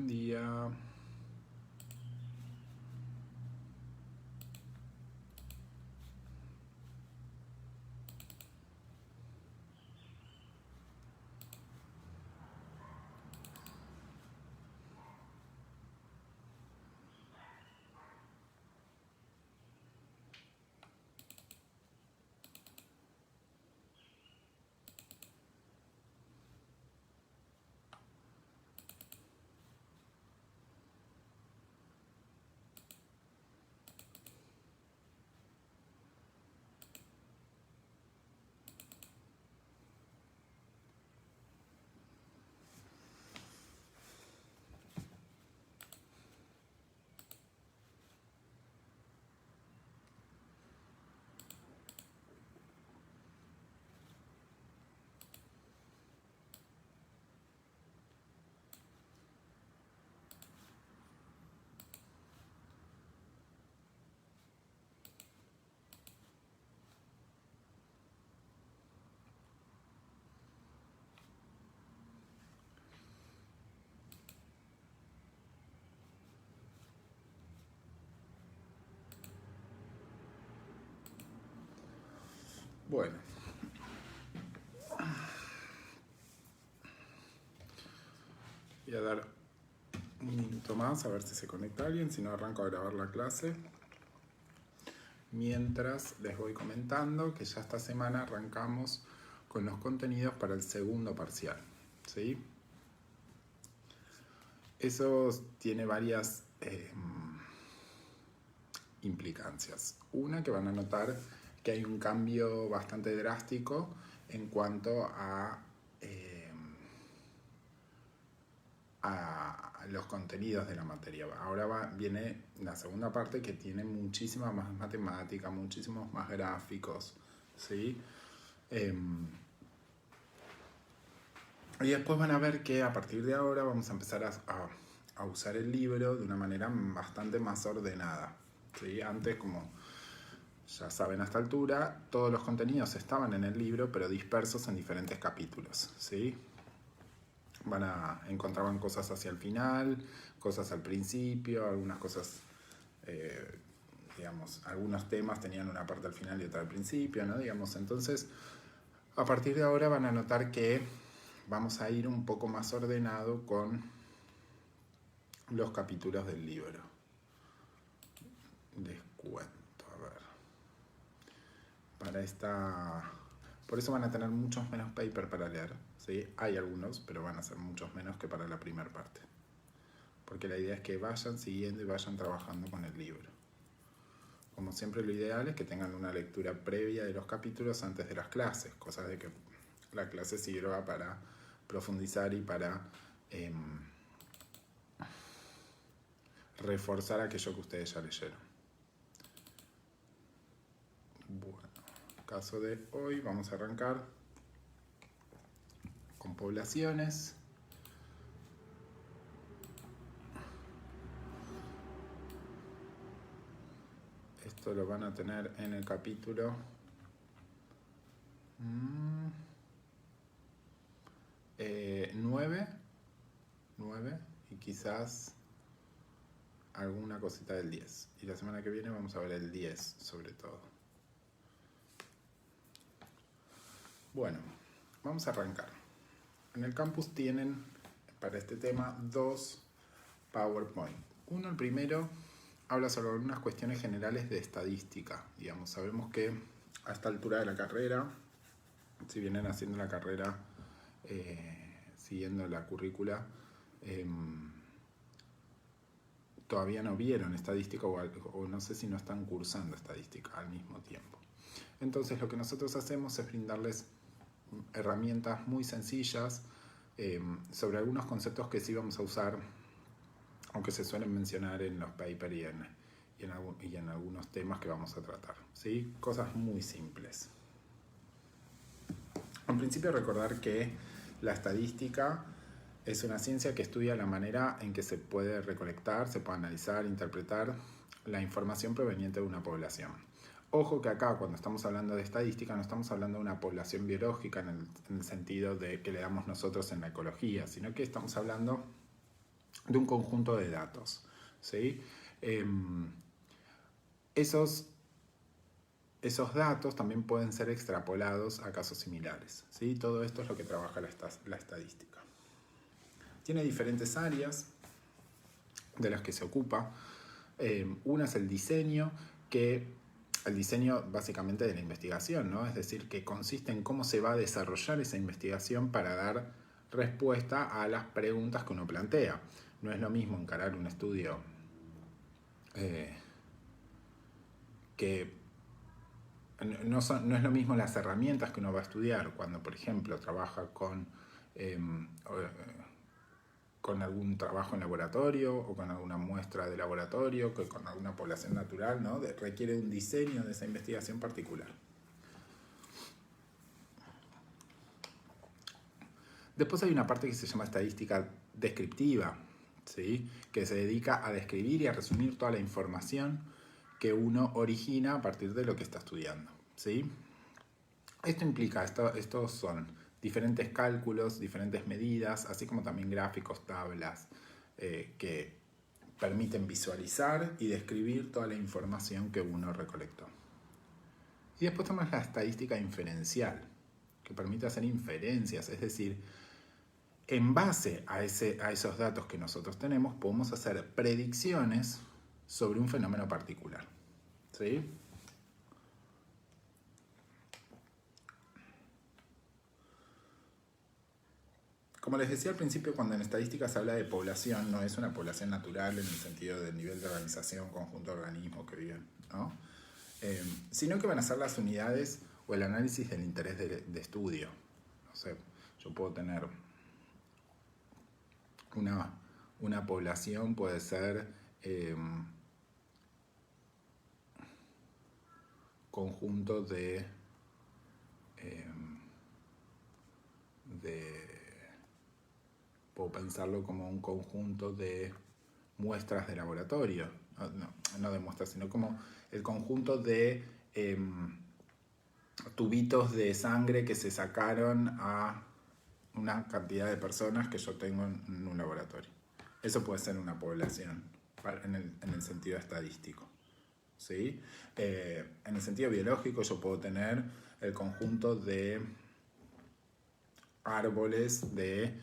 Buen día. Bueno, voy a dar un minuto más a ver si se conecta alguien, si no arranco a grabar la clase. Mientras les voy comentando que ya esta semana arrancamos con los contenidos para el segundo parcial, ¿sí? Eso tiene varias implicancias. Una, que van a notar que hay un cambio bastante drástico en cuanto a los contenidos de la materia. Ahora viene la segunda parte, que tiene muchísima más matemática, muchísimos más gráficos, ¿sí? Y después van a ver que a partir de ahora vamos a empezar a usar el libro de una manera bastante más ordenada, ¿sí? Antes, como ya saben a esta altura, todos los contenidos estaban en el libro, pero dispersos en diferentes capítulos, ¿sí? Encontraban cosas hacia el final, cosas al principio, algunas cosas, digamos, algunos temas tenían una parte al final y otra al principio, ¿no? Digamos, entonces, a partir de ahora van a notar que vamos a ir un poco más ordenado con los capítulos del libro. Les cuento, a ver. Para esta... Por eso van a tener muchos menos paper para leer, ¿sí? Hay algunos, pero van a ser muchos menos que para la primera parte. Porque la idea es que vayan siguiendo y vayan trabajando con el libro. Como siempre, lo ideal es que tengan una lectura previa de los capítulos antes de las clases, cosa de que la clase sirva para profundizar y para reforzar aquello que ustedes ya leyeron. Bueno, caso de hoy vamos a arrancar con poblaciones. Esto lo van a tener en el capítulo 9 y quizás alguna cosita del 10. Y la semana que viene vamos a ver el 10 sobre todo. Bueno, vamos a arrancar. En el campus tienen para este tema 2 PowerPoint. Uno, el primero, habla sobre algunas cuestiones generales de estadística. Digamos, sabemos que a esta altura de la carrera, si vienen haciendo la carrera siguiendo la currícula, todavía no vieron estadística o no sé si no están cursando estadística al mismo tiempo. Entonces lo que nosotros hacemos es brindarles herramientas muy sencillas sobre algunos conceptos que sí vamos a usar, aunque se suelen mencionar en los papers y en algunos temas que vamos a tratar, ¿sí? Cosas muy simples. En principio, recordar que la estadística es una ciencia que estudia la manera en que se puede recolectar, se puede analizar, interpretar la información proveniente de una población. Ojo que acá, cuando estamos hablando de estadística, no estamos hablando de una población biológica en el sentido de que le damos nosotros en la ecología, sino que estamos hablando de un conjunto de datos. ¿Sí? Esos datos también pueden ser extrapolados a casos similares. ¿Sí? Todo esto es lo que trabaja la estadística. Tiene diferentes áreas de las que se ocupa. Una es el diseño, el diseño básicamente de la investigación, ¿no? Es decir, que consiste en cómo se va a desarrollar esa investigación para dar respuesta a las preguntas que uno plantea. No es lo mismo encarar un estudio que no es lo mismo las herramientas que uno va a estudiar cuando, por ejemplo, trabaja con algún trabajo en laboratorio o con alguna muestra de laboratorio, que con alguna población natural, ¿no? Requiere un diseño de esa investigación particular. Después hay una parte que se llama estadística descriptiva, ¿sí? Que se dedica a describir y a resumir toda la información que uno origina a partir de lo que está estudiando, ¿sí? Esto implica, estos son diferentes cálculos, diferentes medidas, así como también gráficos, tablas, que permiten visualizar y describir toda la información que uno recolectó. Y después tenemos la estadística inferencial, que permite hacer inferencias, es decir, en base a esos datos que nosotros tenemos, podemos hacer predicciones sobre un fenómeno particular. ¿Sí? Como les decía al principio, cuando en estadística se habla de población, no es una población natural en el sentido del nivel de organización, conjunto de organismos que viven, ¿no? Sino que van a ser las unidades o el análisis del interés de estudio. No sé, yo puedo tener una población, puede ser conjunto puedo pensarlo como un conjunto de muestras de laboratorio, no de muestras, sino como el conjunto de tubitos de sangre que se sacaron a una cantidad de personas que yo tengo en un laboratorio. Eso puede ser una población en el sentido estadístico. ¿Sí? En el sentido biológico yo puedo tener el conjunto de árboles de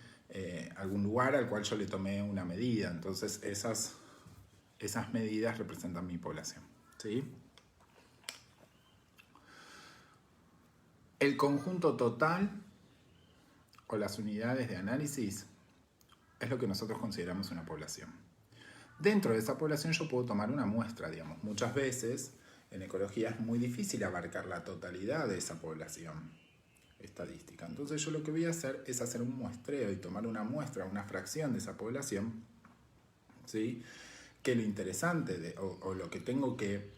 algún lugar al cual yo le tomé una medida. Entonces esas medidas representan mi población. ¿Sí? El conjunto total o las unidades de análisis es lo que nosotros consideramos una población. Dentro de esa población yo puedo tomar una muestra, digamos. Muchas veces en ecología es muy difícil abarcar la totalidad de esa población estadística. Entonces yo lo que voy a hacer es hacer un muestreo y tomar una muestra, una fracción de esa población, ¿sí? Que lo interesante o lo que tengo que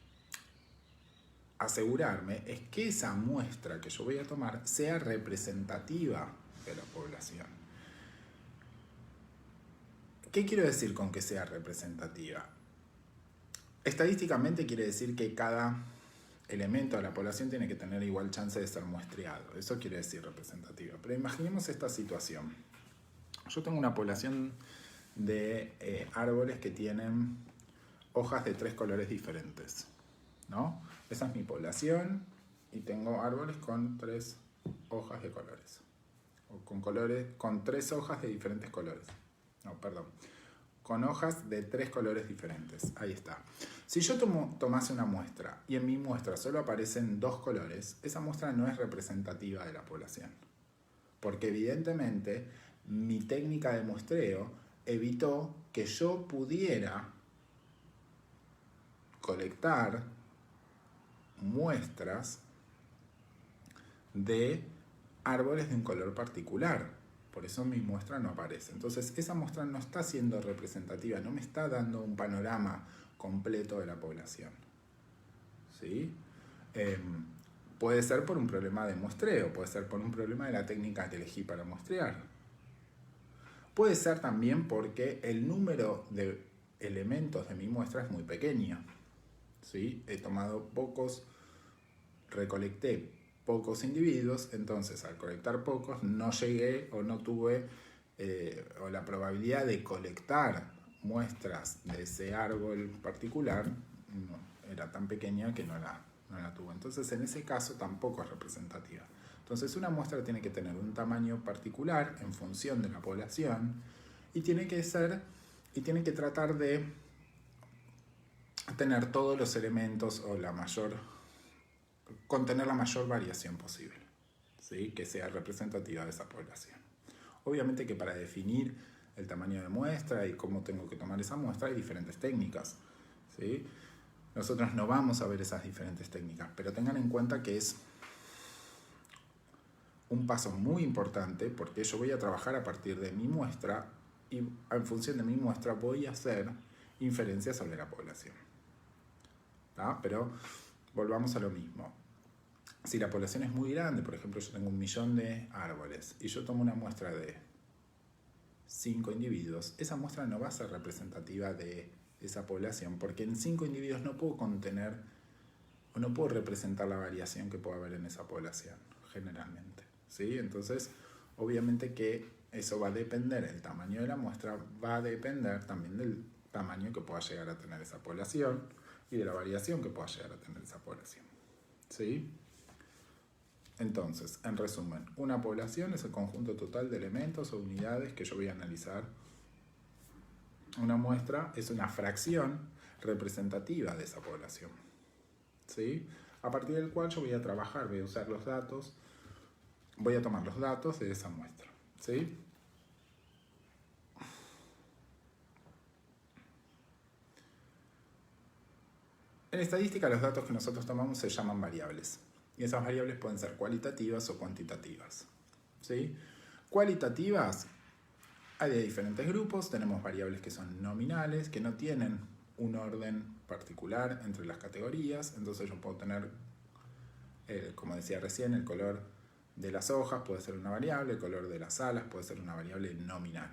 asegurarme es que esa muestra que yo voy a tomar sea representativa de la población. ¿Qué quiero decir con que sea representativa? Estadísticamente quiere decir que cada elemento de la población tiene que tener igual chance de ser muestreado. Eso quiere decir representativa. Pero imaginemos esta situación. Yo tengo una población de árboles que tienen hojas de 3 colores diferentes, ¿no? Esa es mi población y tengo árboles con 3 hojas de colores. O con 3 hojas de diferentes colores. No, perdón. Con hojas de 3 colores diferentes. Ahí está. Si yo tomase una muestra y en mi muestra solo aparecen 2 colores, esa muestra no es representativa de la población. Porque evidentemente mi técnica de muestreo evitó que yo pudiera colectar muestras de árboles de un color particular. Por eso mi muestra no aparece. Entonces esa muestra no está siendo representativa, no me está dando un panorama completo de la población. ¿Sí? Puede ser por un problema de muestreo, puede ser por un problema de la técnica que elegí para muestrear. Puede ser también porque el número de elementos de mi muestra es muy pequeño. ¿Sí? He tomado recolecté pocos individuos, entonces al colectar pocos no llegué o no tuve o la probabilidad de colectar muestras de ese árbol particular era tan pequeña que no la tuvo. Entonces, en ese caso tampoco es representativa. Entonces, una muestra tiene que tener un tamaño particular en función de la población y tiene que tratar de tener todos los elementos o contener la mayor variación posible, ¿sí? Que sea representativa de esa población. Obviamente que para definir el tamaño de muestra y cómo tengo que tomar esa muestra hay diferentes técnicas, ¿sí? Nosotros no vamos a ver esas diferentes técnicas, pero tengan en cuenta que es un paso muy importante porque yo voy a trabajar a partir de mi muestra y en función de mi muestra voy a hacer inferencias sobre la población. ¿Tá? Pero volvamos a lo mismo. Si la población es muy grande, por ejemplo yo tengo 1 millón de árboles y yo tomo una muestra de 5 individuos, esa muestra no va a ser representativa de esa población porque en 5 individuos no puedo contener o no puedo representar la variación que pueda haber en esa población generalmente, ¿sí? Entonces obviamente que eso va a depender, el tamaño de la muestra va a depender también del tamaño que pueda llegar a tener esa población y de la variación que pueda llegar a tener esa población, ¿sí? Entonces, en resumen, una población es el conjunto total de elementos o unidades que yo voy a analizar. Una muestra es una fracción representativa de esa población, ¿sí? A partir del cual yo voy a trabajar, voy a usar los datos, voy a tomar los datos de esa muestra, ¿sí? En estadística los datos que nosotros tomamos se llaman variables. Y esas variables pueden ser cualitativas o cuantitativas, ¿sí? Cualitativas, hay de diferentes grupos. Tenemos variables que son nominales, que no tienen un orden particular entre las categorías. Entonces yo puedo tener, como decía recién, el color de las hojas puede ser una variable, el color de las alas puede ser una variable nominal,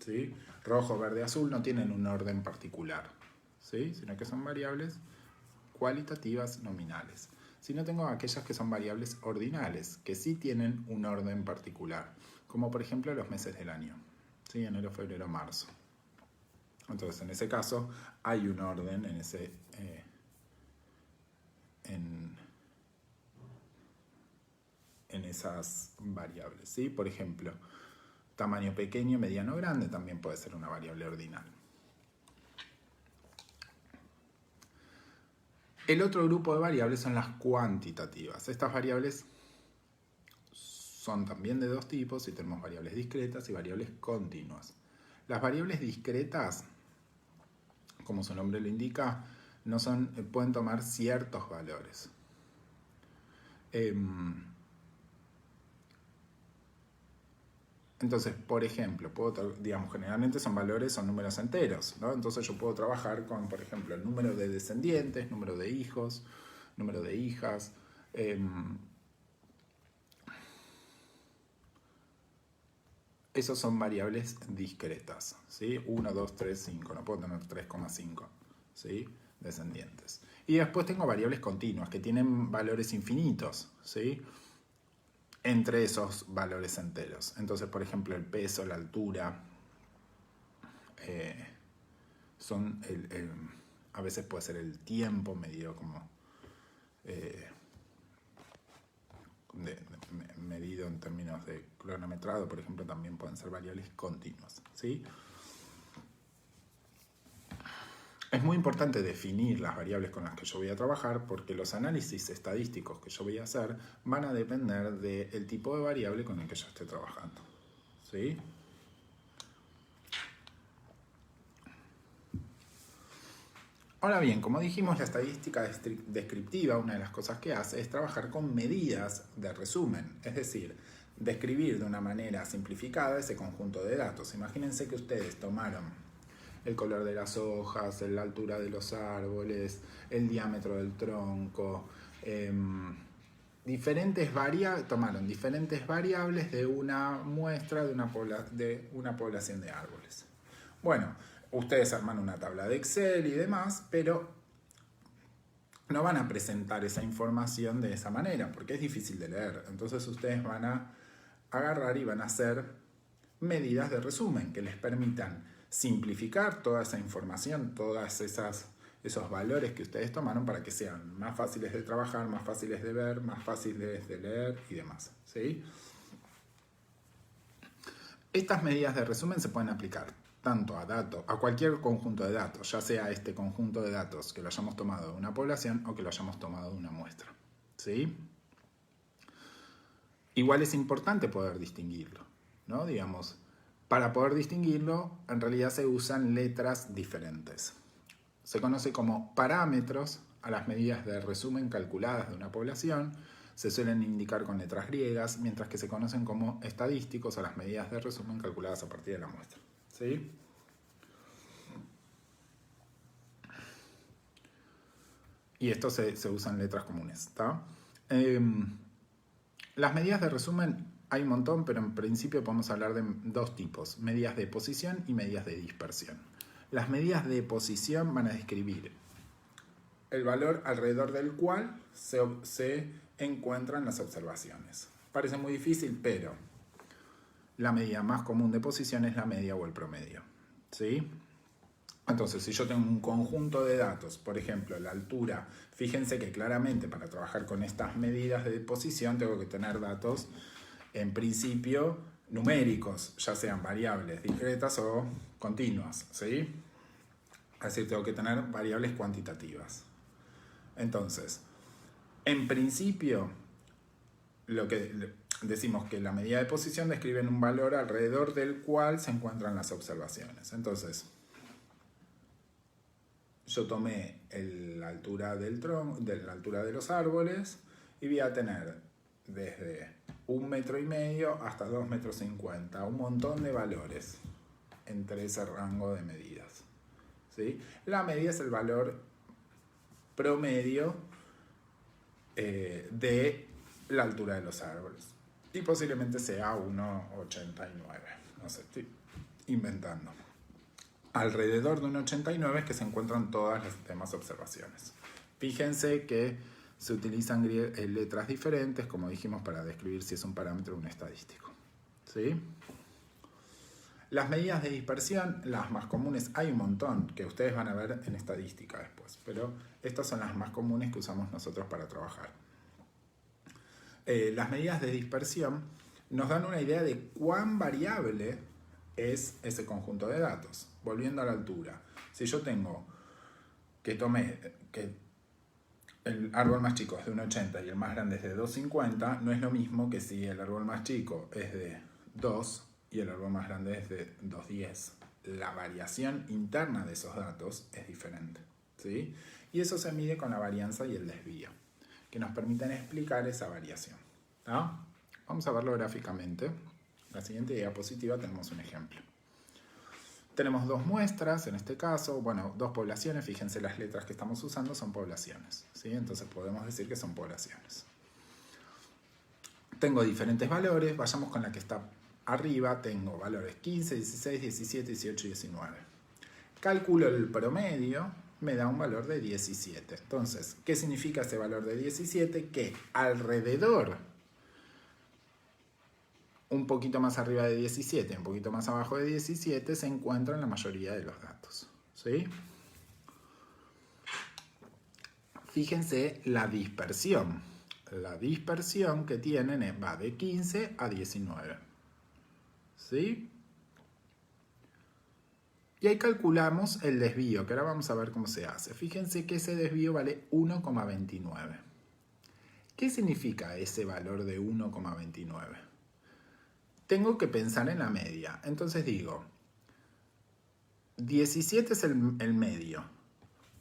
¿sí? Rojo, verde, azul no tienen un orden particular, ¿sí? Sino que son variables cualitativas nominales. Si no, tengo aquellas que son variables ordinales, que sí tienen un orden particular, como por ejemplo los meses del año, ¿sí? Enero, febrero, marzo. Entonces, en ese caso, hay un orden en esas variables, ¿sí? Por ejemplo, tamaño pequeño, mediano, grande también puede ser una variable ordinal. El otro grupo de variables son las cuantitativas. Estas variables son también de dos tipos y tenemos variables discretas y variables continuas. Las variables discretas, como su nombre lo indica, pueden tomar ciertos valores. Entonces, por ejemplo, generalmente son números enteros, ¿no? Entonces yo puedo trabajar con, por ejemplo, el número de descendientes, número de hijos, número de hijas. Esos son variables discretas, ¿sí? 1, 2, 3, 5. No puedo tener 3,5, ¿sí? Descendientes. Y después tengo variables continuas que tienen valores infinitos, ¿sí? Entre esos valores enteros. Entonces, por ejemplo, el peso, la altura, a veces puede ser el tiempo medido como medido en términos de cronometrado, por ejemplo, también pueden ser variables continuas, ¿sí? Es muy importante definir las variables con las que yo voy a trabajar porque los análisis estadísticos que yo voy a hacer van a depender del tipo de variable con el que yo esté trabajando, ¿sí? Ahora bien, como dijimos, la estadística descriptiva, una de las cosas que hace es trabajar con medidas de resumen, es decir, describir de una manera simplificada ese conjunto de datos. Imagínense que ustedes tomaron el color de las hojas, la altura de los árboles, el diámetro del tronco, tomaron diferentes variables de una muestra de una población de árboles. Bueno, ustedes arman una tabla de Excel y demás, pero no van a presentar esa información de esa manera porque es difícil de leer. Entonces ustedes van a agarrar y van a hacer medidas de resumen que les permitan simplificar toda esa información, esos valores que ustedes tomaron para que sean más fáciles de trabajar, más fáciles de ver, más fáciles de leer y demás, ¿sí? Estas medidas de resumen se pueden aplicar tanto a cualquier conjunto de datos, ya sea este conjunto de datos que lo hayamos tomado de una población o que lo hayamos tomado de una muestra, ¿sí? Igual es importante poder distinguirlo, ¿no? Digamos, para poder distinguirlo, en realidad se usan letras diferentes. Se conoce como parámetros a las medidas de resumen calculadas de una población. Se suelen indicar con letras griegas, mientras que se conocen como estadísticos a las medidas de resumen calculadas a partir de la muestra, ¿sí? Y esto se usan letras comunes, ¿está? Las medidas de resumen hay un montón, pero en principio podemos hablar de dos tipos: medidas de posición y medidas de dispersión. Las medidas de posición van a describir el valor alrededor del cual se encuentran las observaciones. Parece muy difícil, pero la medida más común de posición es la media o el promedio, ¿sí? Entonces, si yo tengo un conjunto de datos, por ejemplo, la altura, fíjense que claramente para trabajar con estas medidas de posición tengo que tener datos, en principio, numéricos, ya sean variables discretas o continuas, ¿sí? Es decir, tengo que tener variables cuantitativas. Entonces, en principio, lo que decimos que la medida de posición describe un valor alrededor del cual se encuentran las observaciones. Entonces, yo tomé la altura del tronco, la altura de los árboles, y voy a tener desde 1,5 metros hasta 2,50 metros, un montón de valores entre ese rango de medidas, ¿sí? La media es el valor promedio de la altura de los árboles, y posiblemente sea 1,89, no sé, estoy inventando. Alrededor de 1,89 es que se encuentran todas las demás observaciones. Fíjense que se utilizan letras diferentes, como dijimos, para describir si es un parámetro o un estadístico, ¿sí? Las medidas de dispersión, las más comunes, hay un montón que ustedes van a ver en estadística después, pero estas son las más comunes que usamos nosotros para trabajar. Las medidas de dispersión nos dan una idea de cuán variable es ese conjunto de datos. Volviendo a la altura, si yo tengo que el árbol más chico es de 1,80 y el más grande es de 2,50, no es lo mismo que si el árbol más chico es de 2 y el árbol más grande es de 2,10. La variación interna de esos datos es diferente, ¿sí? Y eso se mide con la varianza y el desvío, que nos permiten explicar esa variación, ¿no? Vamos a verlo gráficamente. En la siguiente diapositiva tenemos un ejemplo. Tenemos dos muestras, en este caso, bueno, dos poblaciones. Fíjense, las letras que estamos usando son poblaciones, ¿sí? Entonces podemos decir que son poblaciones. Tengo diferentes valores, vayamos con la que está arriba, tengo valores 15, 16, 17, 18 y 19. Calculo el promedio, me da un valor de 17. Entonces, ¿qué significa ese valor de 17? Que alrededor, un poquito más arriba de 17, un poquito más abajo de 17, se encuentran la mayoría de los datos, ¿sí? Fíjense la dispersión. La dispersión que tienen va de 15 a 19, ¿sí? Y ahí calculamos el desvío, que ahora vamos a ver cómo se hace. Fíjense que ese desvío vale 1,29. ¿Qué significa ese valor de 1,29? Tengo que pensar en la media. Entonces digo, 17 es el medio.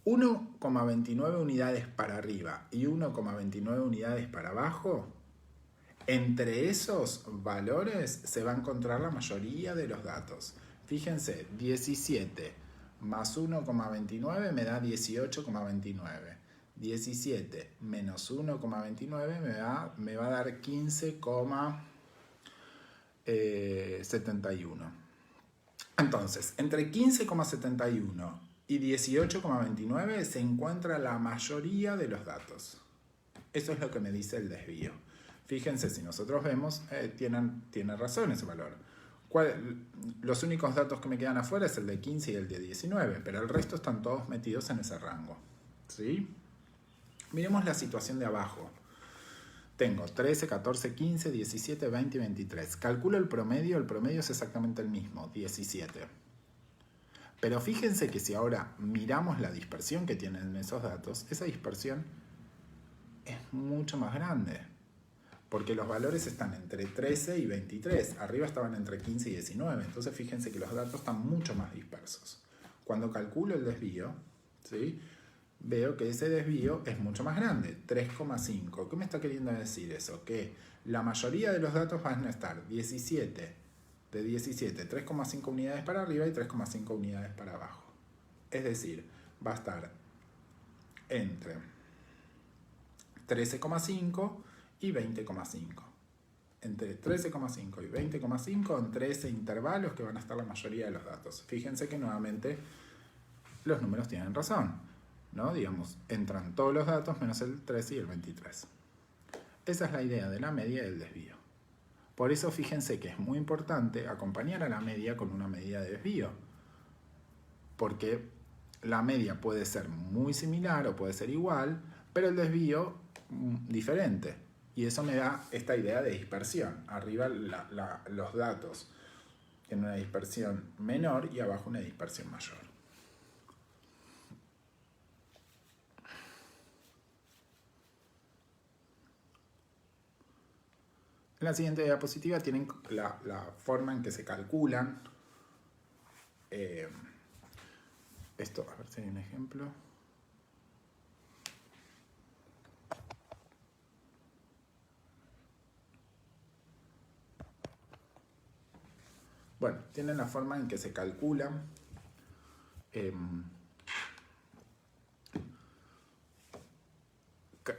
1,29 unidades para arriba y 1,29 unidades para abajo, entre esos valores se va a encontrar la mayoría de los datos. Fíjense, 17 más 1,29 me da 18,29. 17 menos 1,29 me va a dar 15,71. Entonces, entre 15,71 y 18,29 se encuentra la mayoría de los datos. Eso es lo que me dice el desvío. Fíjense, si nosotros vemos, tiene razón ese valor. Los únicos datos que me quedan afuera es el de 15 y el de 19, pero el resto están todos metidos en ese rango. ¿Sí? Miremos la situación de abajo. Tengo 13, 14, 15, 17, 20 y 23. Calculo el promedio es exactamente el mismo, 17. Pero fíjense que si ahora miramos la dispersión que tienen esos datos, esa dispersión es mucho más grande. Porque los valores están entre 13 y 23. Arriba estaban entre 15 y 19. Entonces fíjense que los datos están mucho más dispersos. Cuando calculo el desvío, ¿sí?, veo que ese desvío es mucho más grande, 3,5. ¿Qué me está queriendo decir eso? Que la mayoría de los datos van a estar 17, de 17, 3,5 unidades para arriba y 3,5 unidades para abajo. Es decir, va a estar entre 13,5 y 20,5. Entre 13,5 y 20,5, entre ese intervalo que van a estar la mayoría de los datos. Fíjense que nuevamente los números tienen razón, ¿no? Digamos, entran todos los datos menos el 13 y el 23. Esa es la idea de la media y del desvío. Por eso fíjense que es muy importante acompañar a la media con una medida de desvío. Porque la media puede ser muy similar o puede ser igual, pero el desvío diferente. Y eso me da esta idea de dispersión. Arriba los datos en una dispersión menor y abajo una dispersión mayor. En la siguiente diapositiva tienen la forma en que se calculan. Esto, a ver si hay un ejemplo. Bueno, tienen la forma en que se calculan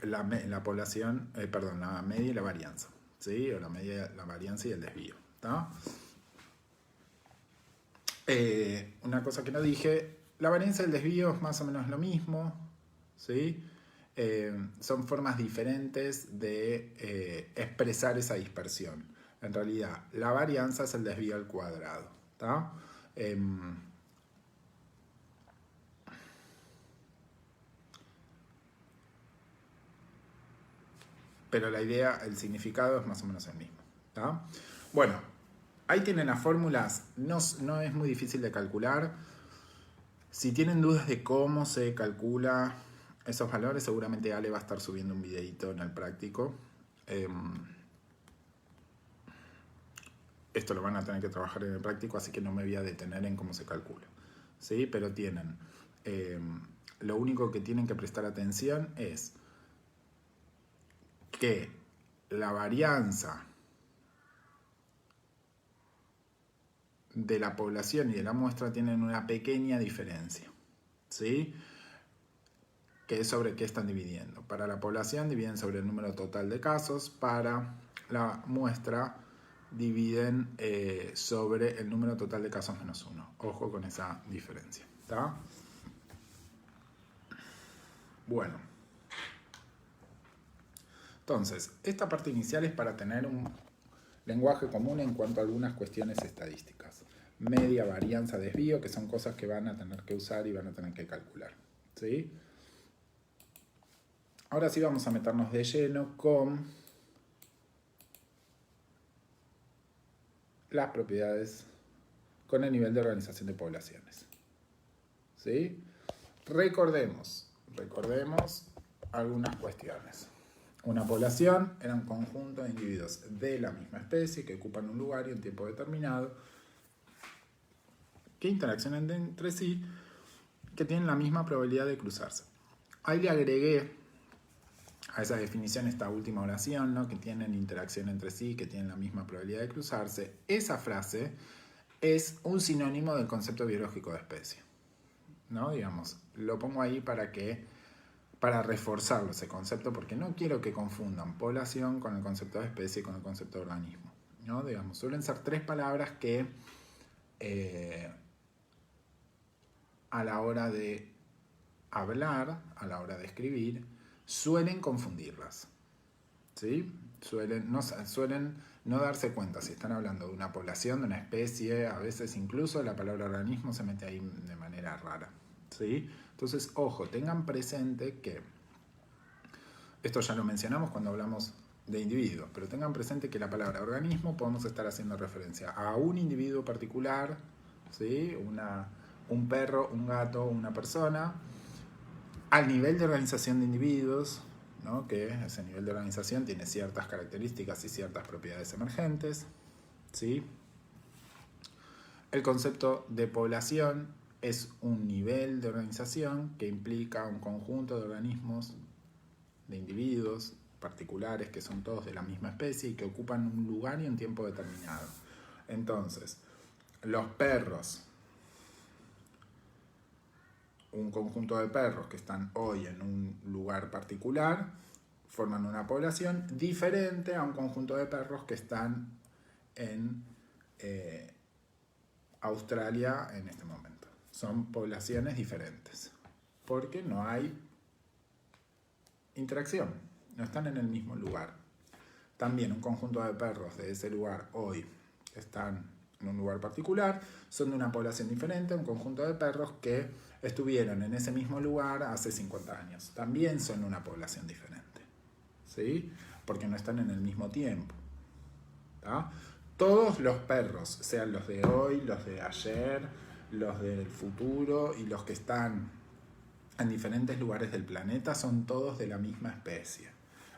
la población, la media y la varianza, ¿sí? O la media, la varianza y el desvío, ¿no? Una cosa que no dije, la varianza y el desvío es más o menos lo mismo, ¿sí? Son formas diferentes de expresar esa dispersión. En realidad, la varianza es el desvío al cuadrado, ¿tá? Pero la idea, el significado es más o menos el mismo, ¿tá? Bueno, ahí tienen las fórmulas, no es muy difícil de calcular. Si tienen dudas de cómo se calcula esos valores, seguramente Ale va a estar subiendo un videito en el práctico. Esto lo van a tener que trabajar en el práctico, así que no me voy a detener en cómo se calcula, ¿sí? Pero tienen, lo único que tienen que prestar atención es que la varianza de la población y de la muestra tienen una pequeña diferencia, ¿sí? Que es sobre qué están dividiendo. Para la población dividen sobre el número total de casos, para la muestra dividen sobre el número total de casos menos 1. Ojo con esa diferencia, ¿está? Bueno. Entonces, esta parte inicial es para tener un lenguaje común en cuanto a algunas cuestiones estadísticas. Media, varianza, desvío, que son cosas que van a tener que usar y van a tener que calcular, ¿sí? Ahora sí vamos a meternos de lleno con las propiedades, con el nivel de organización de poblaciones, ¿sí? Recordemos algunas cuestiones. Una población era un conjunto de individuos de la misma especie que ocupan un lugar y un tiempo determinado, que interaccionan entre sí, que tienen la misma probabilidad de cruzarse. Ahí le agregué a esa definición esta última oración, ¿no? Que tienen interacción entre sí, que tienen la misma probabilidad de cruzarse. Esa frase es un sinónimo del concepto biológico de especie, ¿no? Digamos, lo pongo ahí para reforzarlo ese concepto, porque no quiero que confundan población con el concepto de especie y con el concepto de organismo, ¿no? Digamos, suelen ser tres palabras que a la hora de hablar, a la hora de escribir, suelen confundirlas, ¿sí? Suelen no darse cuenta si están hablando de una población, de una especie, a veces incluso la palabra organismo se mete ahí de manera rara, ¿sí? Entonces, ojo, tengan presente que, esto ya lo mencionamos cuando hablamos de individuos, pero tengan presente que la palabra organismo podemos estar haciendo referencia a un individuo particular, ¿sí? Un perro, un gato, una persona, al nivel de organización de individuos, ¿no? Que ese nivel de organización tiene ciertas características y ciertas propiedades emergentes, ¿sí? El concepto de población es un nivel de organización que implica un conjunto de organismos, de individuos particulares que son todos de la misma especie y que ocupan un lugar y un tiempo determinado. Entonces, los perros, un conjunto de perros que están hoy en un lugar particular, forman una población diferente a un conjunto de perros que están en Australia en este momento. Son poblaciones diferentes, porque no hay interacción, no están en el mismo lugar. También un conjunto de perros de ese lugar hoy están en un lugar particular, son de una población diferente, un conjunto de perros que estuvieron en ese mismo lugar hace 50 años. También son una población diferente, ¿sí? Porque no están en el mismo tiempo, ¿tá? Todos los perros, sean los de hoy, los de ayer, los del futuro y los que están en diferentes lugares del planeta, son todos de la misma especie.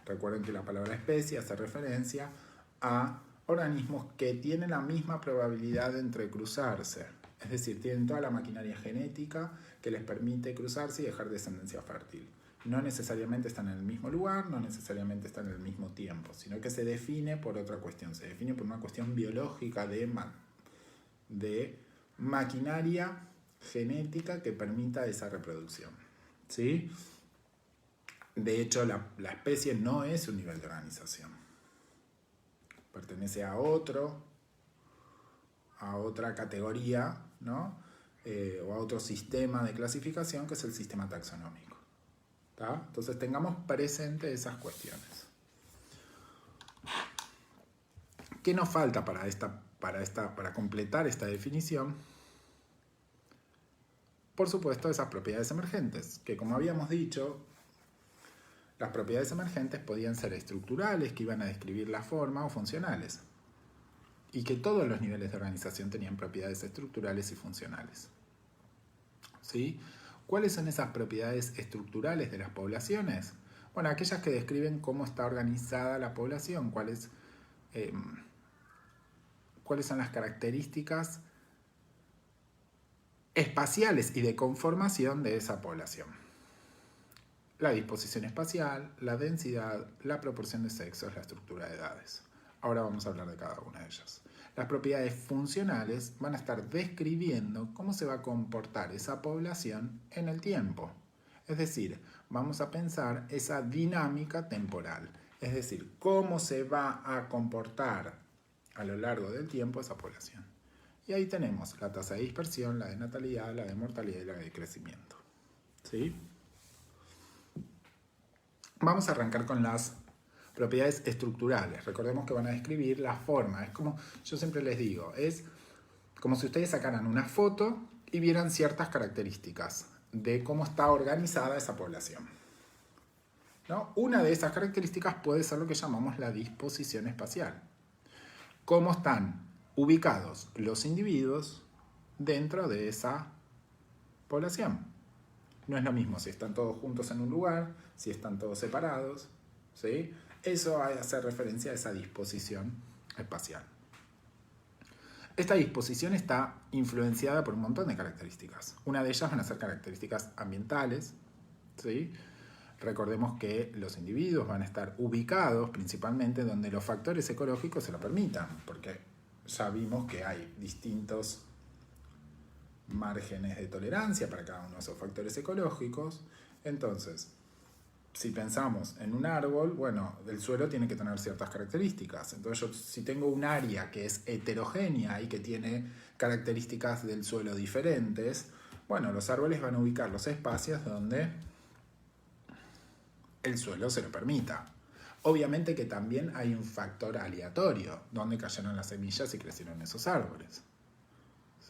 Recuerden que la palabra especie hace referencia a organismos que tienen la misma probabilidad de entrecruzarse. Es decir, tienen toda la maquinaria genética que les permite cruzarse y dejar descendencia fértil. No necesariamente están en el mismo lugar, no necesariamente están en el mismo tiempo, sino que se define por otra cuestión. Se define por una cuestión biológica de maquinaria genética que permita esa reproducción, ¿sí? De hecho, la especie no es un nivel de organización. Pertenece a otra categoría, ¿no? O a otro sistema de clasificación que es el sistema taxonómico, ¿tá? Entonces tengamos presente esas cuestiones. ¿Qué nos falta para completar esta definición? Por supuesto, esas propiedades emergentes, que como habíamos dicho, las propiedades emergentes podían ser estructurales, que iban a describir la forma, o funcionales, y que todos los niveles de organización tenían propiedades estructurales y funcionales, ¿sí? ¿Cuáles son esas propiedades estructurales de las poblaciones? Bueno, aquellas que describen cómo está organizada la población, cuáles son las características espaciales y de conformación de esa población. La disposición espacial, la densidad, la proporción de sexos, la estructura de edades. Ahora vamos a hablar de cada una de ellas. Las propiedades funcionales van a estar describiendo cómo se va a comportar esa población en el tiempo. Es decir, vamos a pensar esa dinámica temporal. Es decir, cómo se va a comportar a lo largo del tiempo esa población. Y ahí tenemos la tasa de dispersión, la de natalidad, la de mortalidad y la de crecimiento, ¿sí? Vamos a arrancar con las propiedades estructurales. Recordemos que van a describir la forma. Es como yo siempre les digo, es como si ustedes sacaran una foto y vieran ciertas características de cómo está organizada esa población, ¿no? Una de esas características puede ser lo que llamamos la disposición espacial. Cómo están ubicados los individuos dentro de esa población. No es lo mismo si están todos juntos en un lugar, si están todos separados, ¿sí? Eso hace referencia a esa disposición espacial. Esta disposición está influenciada por un montón de características. Una de ellas van a ser características ambientales, ¿sí? Recordemos que los individuos van a estar ubicados principalmente donde los factores ecológicos se lo permitan, porque ya vimos que hay distintos márgenes de tolerancia para cada uno de esos factores ecológicos. Entonces, si pensamos en un árbol, bueno, el suelo tiene que tener ciertas características. Entonces, yo, si tengo un área que es heterogénea y que tiene características del suelo diferentes, bueno, los árboles van a ubicar los espacios donde el suelo se lo permita. Obviamente que también hay un factor aleatorio, donde cayeron las semillas y crecieron esos árboles.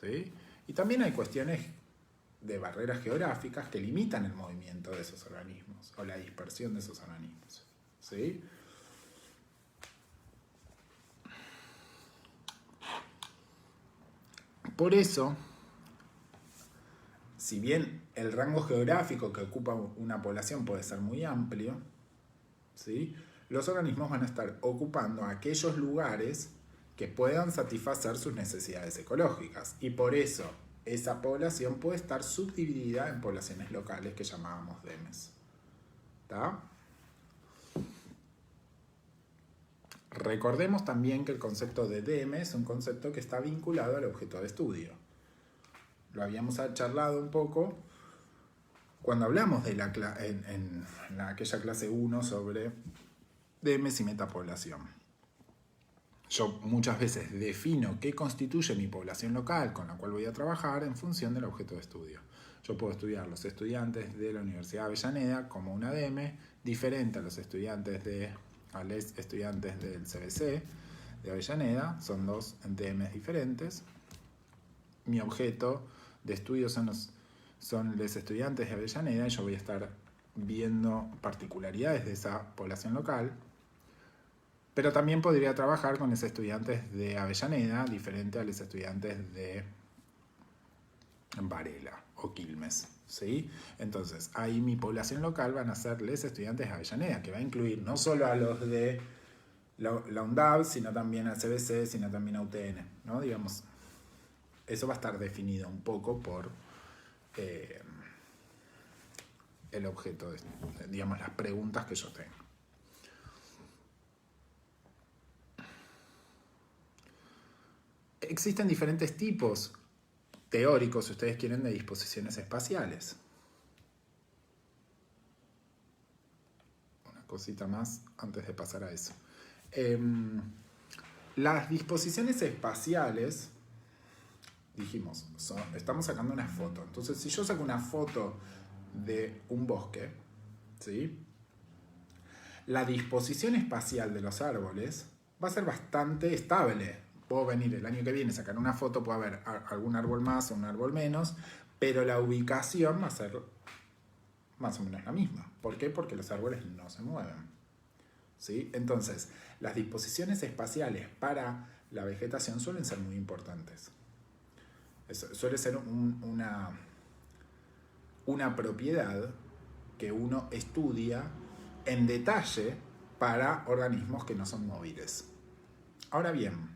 ¿Sí? Y también hay cuestiones de barreras geográficas que limitan el movimiento de esos organismos o la dispersión de esos organismos. ¿Sí? Por eso, si bien el rango geográfico que ocupa una población puede ser muy amplio, ¿sí?, los organismos van a estar ocupando aquellos lugares que puedan satisfacer sus necesidades ecológicas. Y por eso esa población puede estar subdividida en poblaciones locales que llamábamos demes. ¿Está? Recordemos también que el concepto de deme es un concepto que está vinculado al objeto de estudio. Lo habíamos charlado un poco cuando hablamos de aquella clase 1 sobre demes y metapoblación. Yo muchas veces defino qué constituye mi población local con la cual voy a trabajar en función del objeto de estudio. Yo puedo estudiar los estudiantes de la Universidad de Avellaneda como una deme, diferente a los estudiantes del CBC de Avellaneda, son dos demes diferentes. Mi objeto de estudio son los estudiantes de Avellaneda y yo voy a estar viendo particularidades de esa población local. Pero también podría trabajar con los estudiantes de Avellaneda, diferente a los estudiantes de Varela o Quilmes. ¿Sí? Entonces, ahí mi población local van a ser los estudiantes de Avellaneda, que va a incluir no solo a los de la UNDAV, sino también al CBC, sino también a UTN, ¿no? Digamos, eso va a estar definido un poco por el objeto, digamos, las preguntas que yo tengo. Existen diferentes tipos teóricos, si ustedes quieren, de disposiciones espaciales. Una cosita más antes de pasar a eso. Las disposiciones espaciales, dijimos, estamos sacando una foto. Entonces, si yo saco una foto de un bosque, ¿sí?, la disposición espacial de los árboles va a ser bastante estable. Puedo venir el año que viene, sacar una foto, puede haber algún árbol más o un árbol menos, pero la ubicación va a ser más o menos la misma. ¿Por qué? Porque los árboles no se mueven. ¿Sí? Entonces, las disposiciones espaciales para la vegetación suelen ser muy importantes. Suele ser una propiedad que uno estudia en detalle para organismos que no son móviles. Ahora bien,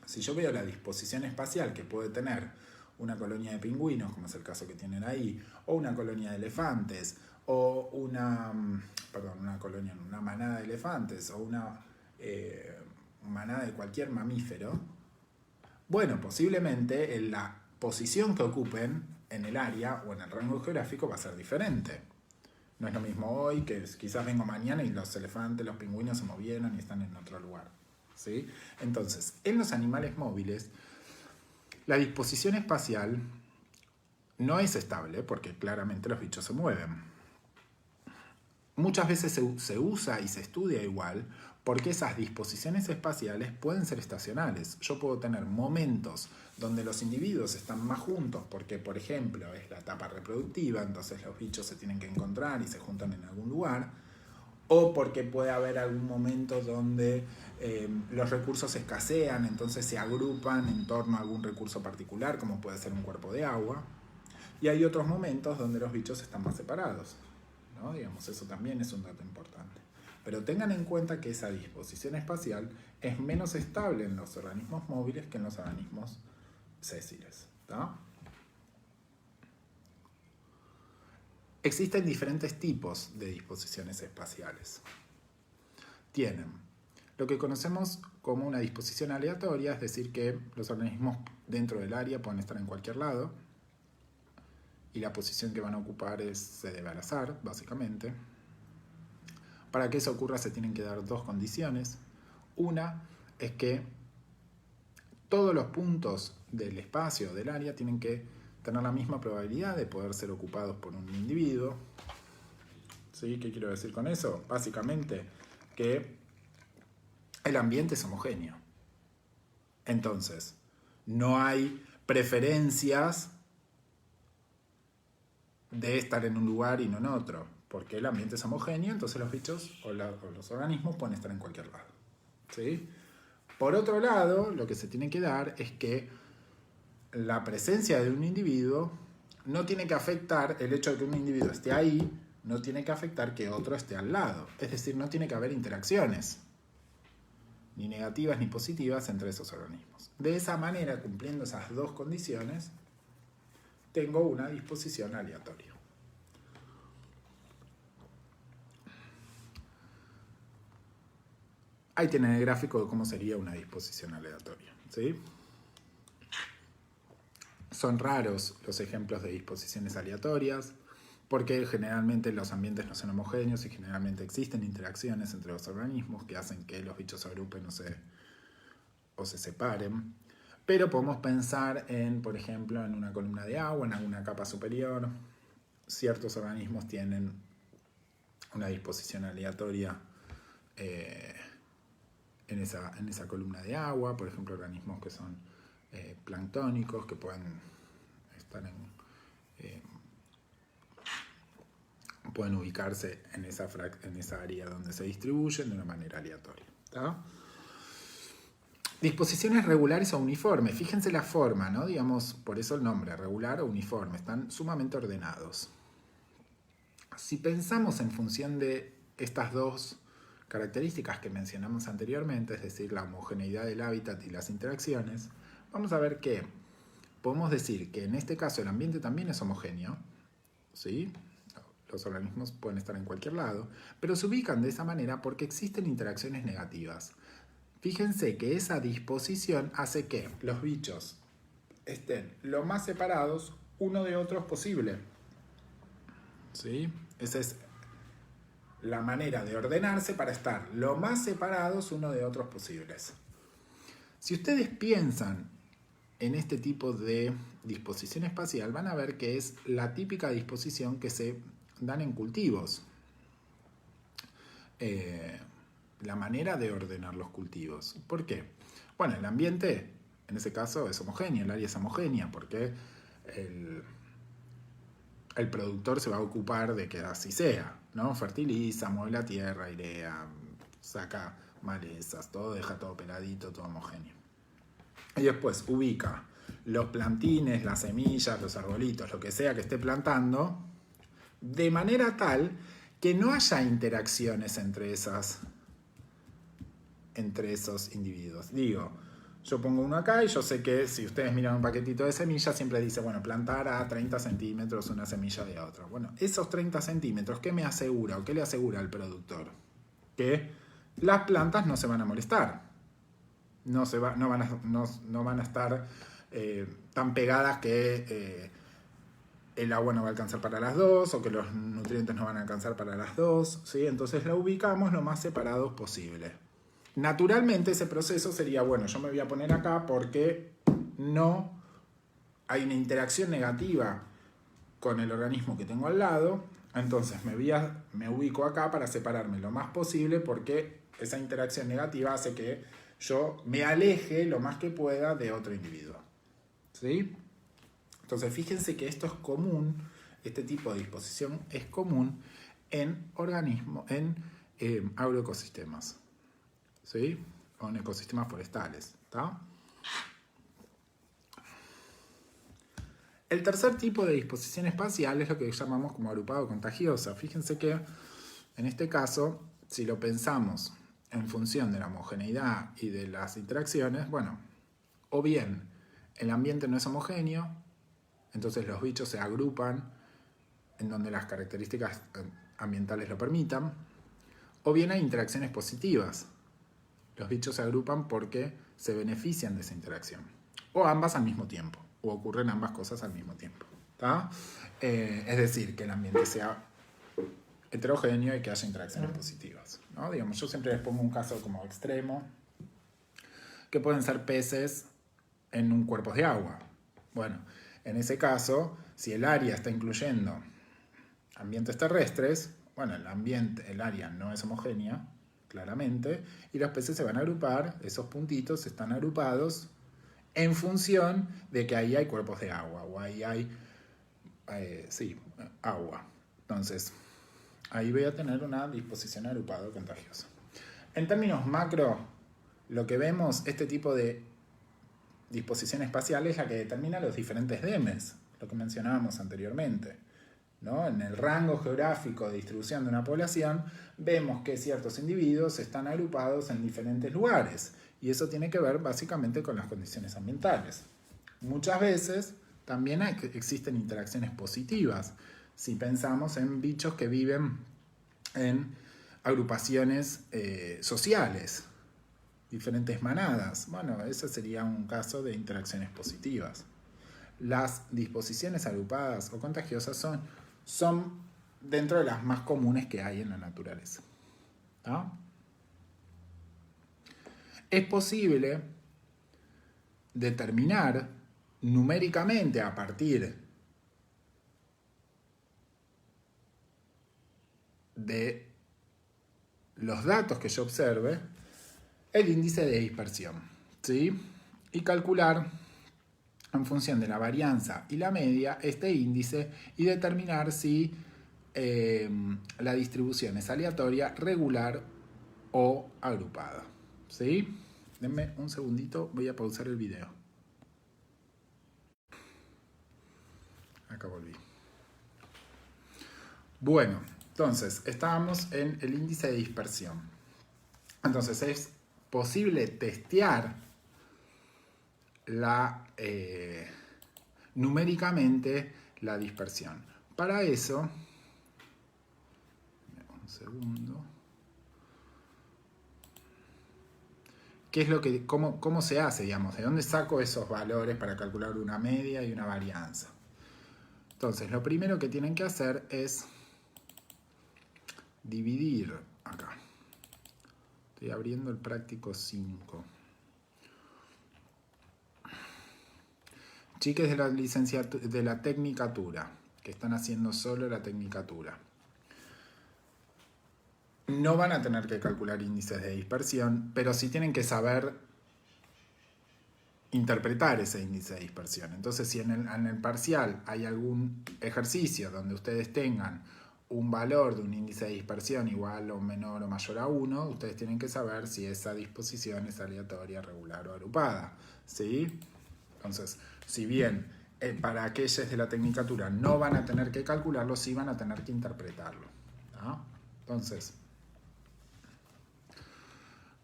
si yo veo la disposición espacial que puede tener una colonia de pingüinos, como es el caso que tienen ahí, o una colonia de elefantes, o una manada de elefantes, o una manada de cualquier mamífero, bueno, posiblemente en la posición que ocupen en el área o en el rango geográfico va a ser diferente. No es lo mismo hoy que quizás vengo mañana y los elefantes, los pingüinos se movieron y están en otro lugar. ¿Sí? Entonces, en los animales móviles, la disposición espacial no es estable porque claramente los bichos se mueven. Muchas veces se usa y se estudia igual porque esas disposiciones espaciales pueden ser estacionales. Yo puedo tener momentos donde los individuos están más juntos porque, por ejemplo, es la etapa reproductiva, entonces los bichos se tienen que encontrar y se juntan en algún lugar, o porque puede haber algún momento donde los recursos escasean, entonces se agrupan en torno a algún recurso particular, como puede ser un cuerpo de agua. Y hay otros momentos donde los bichos están más separados, ¿no? Digamos, eso también es un dato importante. Pero tengan en cuenta que esa disposición espacial es menos estable en los organismos móviles que en los organismos sésiles, ¿tá? Existen diferentes tipos de disposiciones espaciales. Tienen lo que conocemos como una disposición aleatoria, es decir, que los organismos dentro del área pueden estar en cualquier lado y la posición que van a ocupar se debe al azar, básicamente. Para que eso ocurra se tienen que dar dos condiciones. Una es que todos los puntos del espacio, del área, tienen que tener la misma probabilidad de poder ser ocupados por un individuo. ¿Sí? ¿Qué quiero decir con eso? Básicamente que el ambiente es homogéneo. Entonces, no hay preferencias de estar en un lugar y no en otro, porque el ambiente es homogéneo, entonces los bichos o los organismos pueden estar en cualquier lado. ¿Sí? Por otro lado, lo que se tiene que dar es que la presencia de un individuo no tiene que afectar, el hecho de que un individuo esté ahí, no tiene que afectar que otro esté al lado. Es decir, no tiene que haber interacciones, ni negativas ni positivas, entre esos organismos. De esa manera, cumpliendo esas dos condiciones, tengo una disposición aleatoria. Ahí tienen el gráfico de cómo sería una disposición aleatoria, ¿sí? Son raros los ejemplos de disposiciones aleatorias, porque generalmente los ambientes no son homogéneos y generalmente existen interacciones entre los organismos que hacen que los bichos se agrupen o se separen. Pero podemos pensar en, por ejemplo, en una columna de agua, en alguna capa superior. Ciertos organismos tienen una disposición aleatoria en esa columna de agua, por ejemplo, organismos que son planctónicos, que pueden estar pueden ubicarse en esa área donde se distribuyen de una manera aleatoria. ¿Tá? Disposiciones regulares o uniformes. Fíjense la forma, ¿no? Digamos, por eso el nombre, regular o uniforme. Están sumamente ordenados. Si pensamos en función de estas dos características que mencionamos anteriormente, es decir, la homogeneidad del hábitat y las interacciones, vamos a ver que podemos decir que en este caso el ambiente también es homogéneo, ¿sí? Los organismos pueden estar en cualquier lado, pero se ubican de esa manera porque existen interacciones negativas. Fíjense que esa disposición hace que los bichos estén lo más separados uno de otros posible. ¿Sí? Esa es la manera de ordenarse para estar lo más separados uno de otros posibles. Si ustedes piensan en este tipo de disposición espacial, van a ver que es la típica disposición que se dan en cultivos. La manera de ordenar los cultivos. ¿Por qué? Bueno, el ambiente, en ese caso, es homogéneo, el área es homogénea, porque el productor se va a ocupar de que así sea, ¿no? Fertiliza, mueve la tierra, airea, saca malezas, deja todo peladito, todo homogéneo. Y después ubica los plantines, las semillas, los arbolitos, lo que sea que esté plantando, de manera tal que no haya interacciones entre esos individuos. Digo, yo pongo uno acá y yo sé que si ustedes miran un paquetito de semillas, siempre dice, bueno, plantar a 30 centímetros una semilla de otra. Bueno, esos 30 centímetros, ¿qué me asegura o qué le asegura al productor? Que las plantas no se van a molestar. No van a estar tan pegadas que el agua no va a alcanzar para las dos o que los nutrientes no van a alcanzar para las dos, ¿sí? Entonces la ubicamos lo más separados posible. Naturalmente ese proceso sería, bueno, yo me voy a poner acá porque no hay una interacción negativa con el organismo que tengo al lado, entonces me ubico acá para separarme lo más posible porque esa interacción negativa hace que yo me aleje lo más que pueda de otro individuo. ¿Sí? Entonces fíjense que esto es común, este tipo de disposición es común en agroecosistemas, ¿sí? O en ecosistemas forestales. ¿Tá? El tercer tipo de disposición espacial es lo que llamamos como agrupado contagiosa. Fíjense que en este caso, si lo pensamos en función de la homogeneidad y de las interacciones, bueno, o bien el ambiente no es homogéneo, entonces los bichos se agrupan en donde las características ambientales lo permitan, o bien hay interacciones positivas. Los bichos se agrupan porque se benefician de esa interacción, o ambas al mismo tiempo, o ocurren ambas cosas al mismo tiempo. ¿Tá? Es decir, que el ambiente sea heterogéneo y que haya interacciones positivas, ¿no? Digamos, yo siempre les pongo un caso como extremo, que pueden ser peces en un cuerpo de agua. Bueno, en ese caso, si el área está incluyendo ambientes terrestres, bueno, el área no es homogénea, claramente, y los peces se van a agrupar, esos puntitos están agrupados en función de que ahí hay cuerpos de agua, o ahí hay, agua. Entonces, ahí voy a tener una disposición agrupada contagiosa. En términos macro, lo que vemos, este tipo de disposición espacial es la que determina los diferentes DEMES, lo que mencionábamos anteriormente, ¿no? En el rango geográfico de distribución de una población, vemos que ciertos individuos están agrupados en diferentes lugares, y eso tiene que ver básicamente con las condiciones ambientales. Muchas veces también existen interacciones positivas, si pensamos en bichos que viven en agrupaciones sociales, diferentes manadas. Bueno, ese sería un caso de interacciones positivas. Las disposiciones agrupadas o contagiosas son dentro de las más comunes que hay en la naturaleza. ¿No? Es posible determinar numéricamente a partir de los datos que yo observe el índice de dispersión, ¿sí? Y calcular en función de la varianza y la media este índice y determinar si la distribución es aleatoria, regular o agrupada, ¿sí? Denme un segundito, voy a pausar el video. Acá volví. Bueno, entonces estábamos en el índice de dispersión. Entonces es posible testear numéricamente la dispersión. Para eso, un segundo. ¿Qué es lo que, cómo se hace, digamos? ¿De dónde saco esos valores para calcular una media y una varianza? Entonces, lo primero que tienen que hacer es dividir acá. Estoy abriendo el práctico 5. Chiques de la tecnicatura, que están haciendo solo la tecnicatura, no van a tener que calcular índices de dispersión, pero sí tienen que saber interpretar ese índice de dispersión. Entonces, si en el parcial hay algún ejercicio donde ustedes tengan un valor de un índice de dispersión igual o menor o mayor a 1, ustedes tienen que saber si esa disposición es aleatoria, regular o agrupada, ¿sí? Entonces, si bien para aquellos de la tecnicatura no van a tener que calcularlo, sí van a tener que interpretarlo, ¿no? Entonces,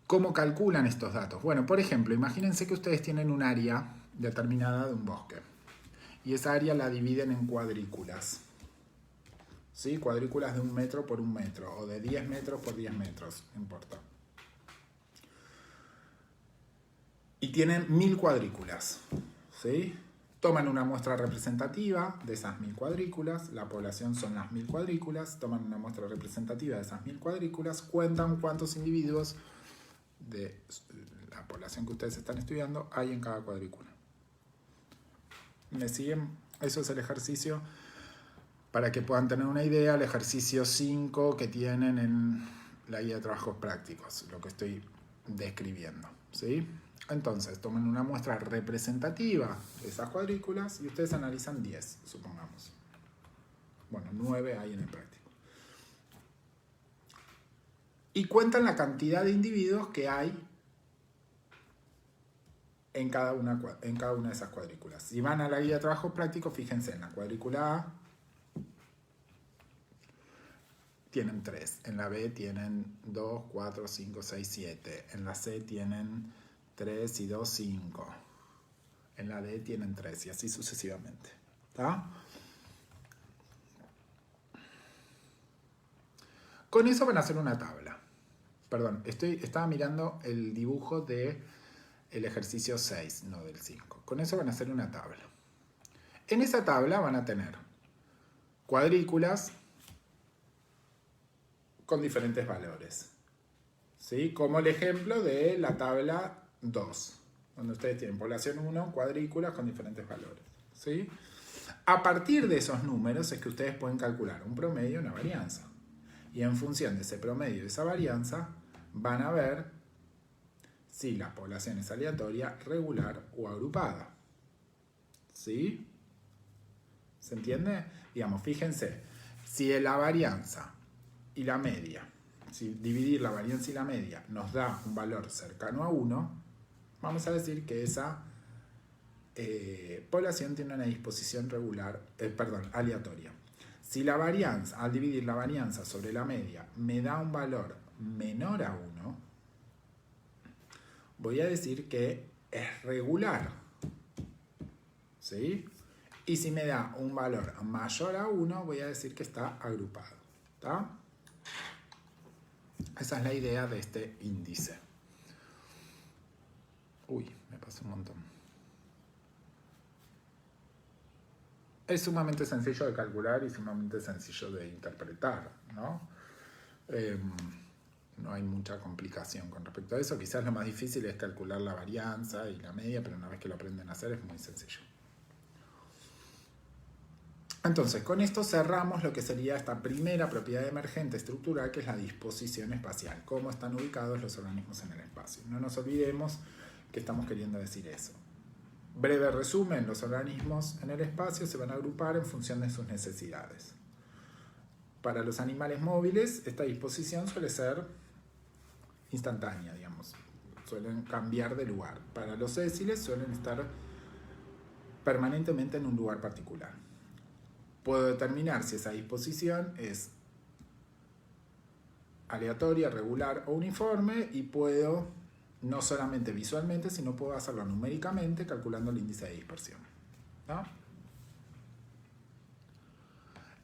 ¿cómo calculan estos datos? Bueno, por ejemplo, imagínense que ustedes tienen un área determinada de un bosque y esa área la dividen en cuadrículas, ¿sí? Cuadrículas de 1 metro por 1 metro o de 10 metros por 10 metros, no importa. Y tienen 1000 cuadrículas, ¿sí? Toman una muestra representativa de esas 1000 cuadrículas, la población son las 1000 cuadrículas, toman una muestra representativa de esas 1000 cuadrículas, cuentan cuántos individuos de la población que ustedes están estudiando hay en cada cuadrícula. ¿Me siguen? Eso es el ejercicio. Para que puedan tener una idea, el ejercicio 5 que tienen en la guía de trabajos prácticos, lo que estoy describiendo, ¿sí? Entonces, tomen una muestra representativa de esas cuadrículas y ustedes analizan 10, supongamos. Bueno, 9 hay en el práctico. Y cuentan la cantidad de individuos que hay en cada una de esas cuadrículas. Si van a la guía de trabajos prácticos, fíjense en la cuadrícula A, tienen 3, en la B tienen 2, 4, 5, 6, 7, en la C tienen 3 y 2, 5, en la D tienen 3 y así sucesivamente. ¿Está? Con eso van a hacer una tabla. Perdón, estaba mirando el dibujo del ejercicio 6, no del 5. Con eso van a hacer una tabla. En esa tabla van a tener cuadrículas con diferentes valores, ¿sí? Como el ejemplo de la tabla 2, donde ustedes tienen población 1, cuadrículas con diferentes valores, ¿sí? A partir de esos números es que ustedes pueden calcular un promedio y una varianza. Y en función de ese promedio y esa varianza van a ver si la población es aleatoria, regular o agrupada. ¿Sí? ¿Se entiende? Digamos, fíjense, si la varianza y la media, si dividir la varianza y la media nos da un valor cercano a 1, vamos a decir que esa población tiene una disposición aleatoria. Si la varianza, al dividir la varianza sobre la media, me da un valor menor a 1, voy a decir que es regular. ¿Sí? Y si me da un valor mayor a 1, voy a decir que está agrupado. ¿Está? Esa es la idea de este índice. Uy, me pasó un montón. Es sumamente sencillo de calcular y sumamente sencillo de interpretar, ¿no? No hay mucha complicación con respecto a eso. Quizás lo más difícil es calcular la varianza y la media, pero una vez que lo aprenden a hacer es muy sencillo. Entonces, con esto cerramos lo que sería esta primera propiedad emergente estructural, que es la disposición espacial, cómo están ubicados los organismos en el espacio. No nos olvidemos que estamos queriendo decir eso. Breve resumen, los organismos en el espacio se van a agrupar en función de sus necesidades. Para los animales móviles, esta disposición suele ser instantánea, digamos. Suelen cambiar de lugar. Para los sésiles suelen estar permanentemente en un lugar particular. Puedo determinar si esa disposición es aleatoria, regular o uniforme, y puedo, no solamente visualmente, sino puedo hacerlo numéricamente calculando el índice de dispersión. ¿No?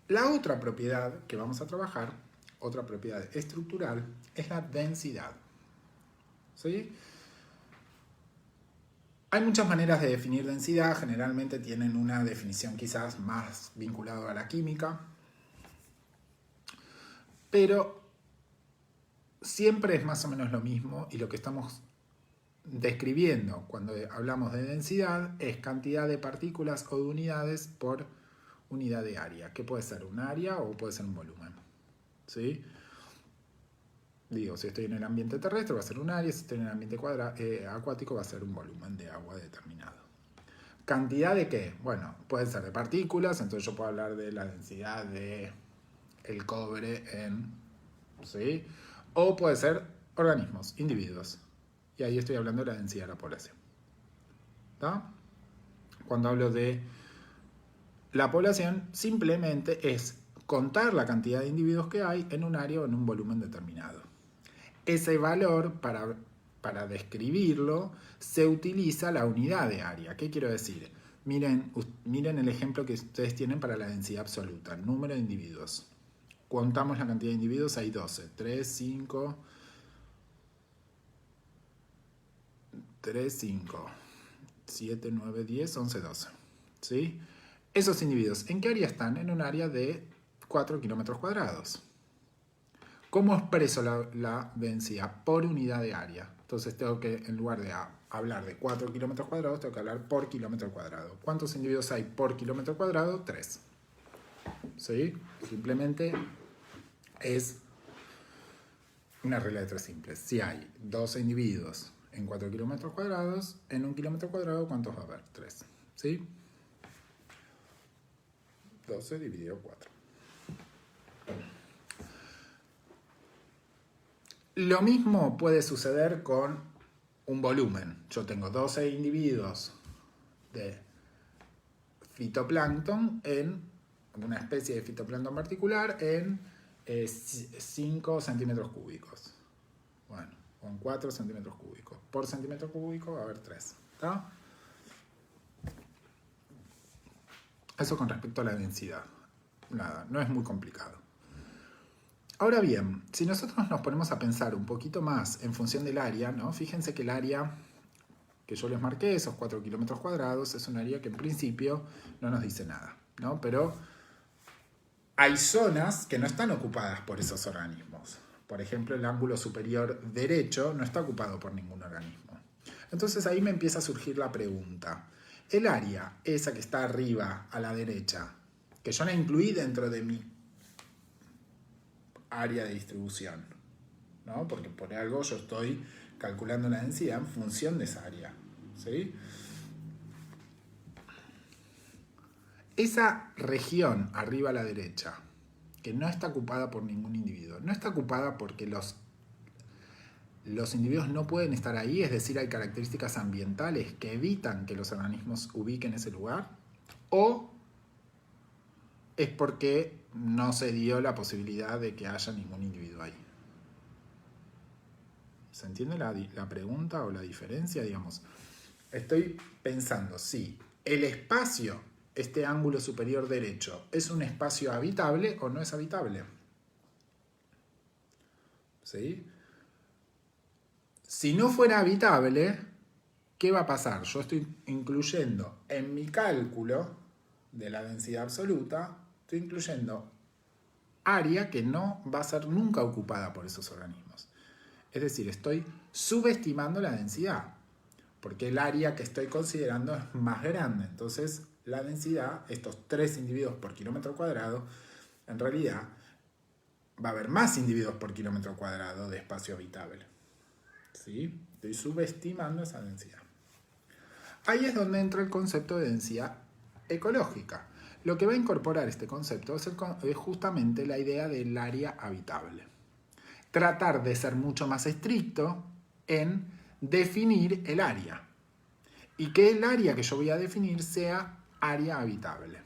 La otra propiedad que vamos a trabajar, otra propiedad estructural, es la densidad. ¿Sí? Hay muchas maneras de definir densidad, generalmente tienen una definición quizás más vinculada a la química, pero siempre es más o menos lo mismo, y lo que estamos describiendo cuando hablamos de densidad es cantidad de partículas o de unidades por unidad de área, que puede ser un área o puede ser un volumen. ¿Sí? Digo, si estoy en el ambiente terrestre va a ser un área, si estoy en el ambiente acuático va a ser un volumen de agua determinado. ¿Cantidad de qué? Bueno, pueden ser de partículas, entonces yo puedo hablar de la densidad de el cobre en... ¿Sí? O puede ser organismos, individuos. Y ahí estoy hablando de la densidad de la población. ¿Está? Cuando hablo de la población, simplemente es contar la cantidad de individuos que hay en un área o en un volumen determinado. Ese valor, para describirlo, se utiliza la unidad de área. ¿Qué quiero decir? Miren el ejemplo que ustedes tienen para la densidad absoluta, el número de individuos. Contamos la cantidad de individuos, hay 12. 3, 5, 7, 9, 10, 11, 12. ¿Sí? Esos individuos, ¿en qué área están? En un área de 4 kilómetros cuadrados. ¿Cómo expreso la densidad? Por unidad de área. Entonces tengo que, en lugar de hablar de 4 kilómetros cuadrados, tengo que hablar por kilómetro cuadrado. ¿Cuántos individuos hay por kilómetro cuadrado? 3. ¿Sí? Simplemente es una regla de 3 simples. Si hay 12 individuos en 4 kilómetros cuadrados, en un kilómetro cuadrado, ¿cuántos va a haber? 3. ¿Sí? 12 dividido 4. Lo mismo puede suceder con un volumen. Yo tengo 12 individuos de fitoplancton en una especie de fitoplancton particular en 5 centímetros cúbicos. Bueno, con 4 centímetros cúbicos. Por centímetro cúbico va a haber 3. ¿Está? Eso con respecto a la densidad. Nada, no es muy complicado. Ahora bien, si nosotros nos ponemos a pensar un poquito más en función del área, ¿no? Fíjense que el área que yo les marqué, esos 4 kilómetros cuadrados, es un área que en principio no nos dice nada, ¿no? Pero hay zonas que no están ocupadas por esos organismos. Por ejemplo, el ángulo superior derecho no está ocupado por ningún organismo. Entonces ahí me empieza a surgir la pregunta. El área, esa que está arriba a la derecha, que yo la incluí dentro de mi área de distribución, ¿no? Porque por algo yo estoy calculando la densidad en función de esa área, ¿sí? Esa región arriba a la derecha, que no está ocupada por ningún individuo, no está ocupada porque los individuos no pueden estar ahí, es decir, hay características ambientales que evitan que los organismos ubiquen ese lugar, o es porque no se dio la posibilidad de que haya ningún individuo ahí. ¿Se entiende la pregunta o la diferencia? Digamos, estoy pensando si el espacio, este ángulo superior derecho, es un espacio habitable o no es habitable. ¿Sí? Si no fuera habitable, ¿qué va a pasar? Yo estoy incluyendo en mi cálculo de la densidad absoluta, estoy incluyendo área que no va a ser nunca ocupada por esos organismos. Es decir, estoy subestimando la densidad, porque el área que estoy considerando es más grande. Entonces, la densidad, estos 3 individuos por kilómetro cuadrado, en realidad va a haber más individuos por kilómetro cuadrado de espacio habitable. ¿Sí? Estoy subestimando esa densidad. Ahí es donde entra el concepto de densidad ecológica. Lo que va a incorporar este concepto es justamente la idea del área habitable. Tratar de ser mucho más estricto en definir el área. Y que el área que yo voy a definir sea área habitable.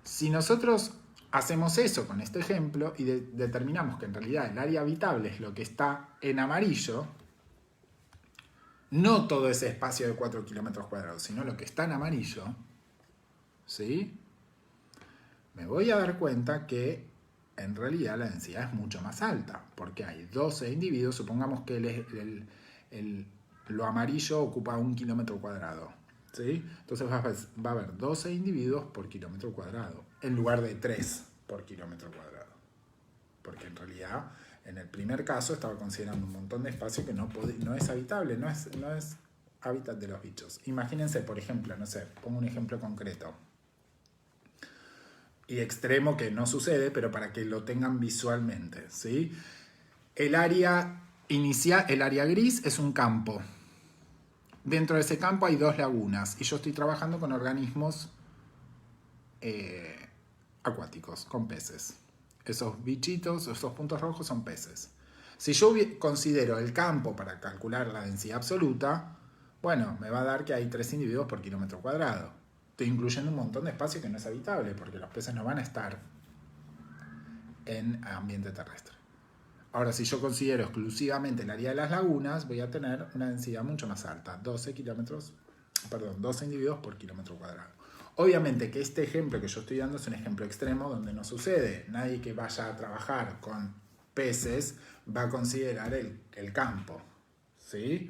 Si nosotros hacemos eso con este ejemplo y determinamos que en realidad el área habitable es lo que está en amarillo, no todo ese espacio de 4 kilómetros cuadrados, sino lo que está en amarillo, ¿sí? Me voy a dar cuenta que en realidad la densidad es mucho más alta, porque hay 12 individuos, supongamos que lo amarillo ocupa 1 kilómetro cuadrado, ¿sí? Entonces va a haber 12 individuos por kilómetro cuadrado, en lugar de 3 por kilómetro cuadrado. Porque en realidad, en el primer caso, estaba considerando un montón de espacio que no es habitable, no es hábitat de los bichos. Imagínense, por ejemplo, no sé, pongo un ejemplo concreto y extremo que no sucede, pero para que lo tengan visualmente, ¿sí? El área inicial, el área gris es un campo. Dentro de ese campo hay 2 lagunas y yo estoy trabajando con organismos acuáticos, con peces. Esos bichitos, esos puntos rojos son peces. Si yo considero el campo para calcular la densidad absoluta, bueno, me va a dar que hay 3 individuos por kilómetro cuadrado. Estoy incluyendo un montón de espacio que no es habitable, porque los peces no van a estar en ambiente terrestre. Ahora, si yo considero exclusivamente el área de las lagunas, voy a tener una densidad mucho más alta, 12 individuos por kilómetro cuadrado. Obviamente que este ejemplo que yo estoy dando es un ejemplo extremo donde no sucede. Nadie que vaya a trabajar con peces va a considerar el campo, ¿sí?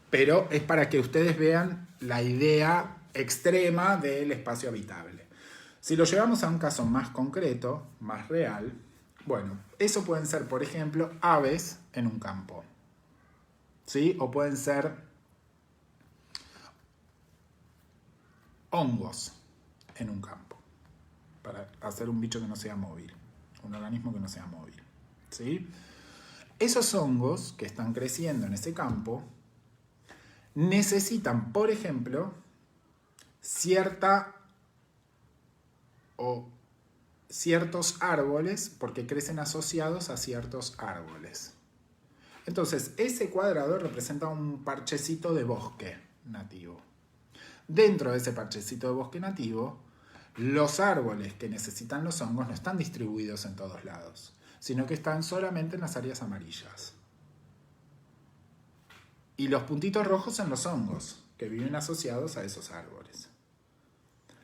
Pero es para que ustedes vean la idea extrema del espacio habitable. Si lo llevamos a un caso más concreto, más real, bueno, eso pueden ser, por ejemplo, aves en un campo, ¿sí? O pueden ser hongos en un campo, para hacer un bicho que no sea móvil, un organismo que no sea móvil, ¿sí? Esos hongos que están creciendo en ese campo necesitan, por ejemplo, ciertos árboles porque crecen asociados a ciertos árboles. Entonces, ese cuadrado representa un parchecito de bosque nativo. Dentro de ese parchecito de bosque nativo, los árboles que necesitan los hongos no están distribuidos en todos lados, sino que están solamente en las áreas amarillas. Y los puntitos rojos son los hongos, que viven asociados a esos árboles.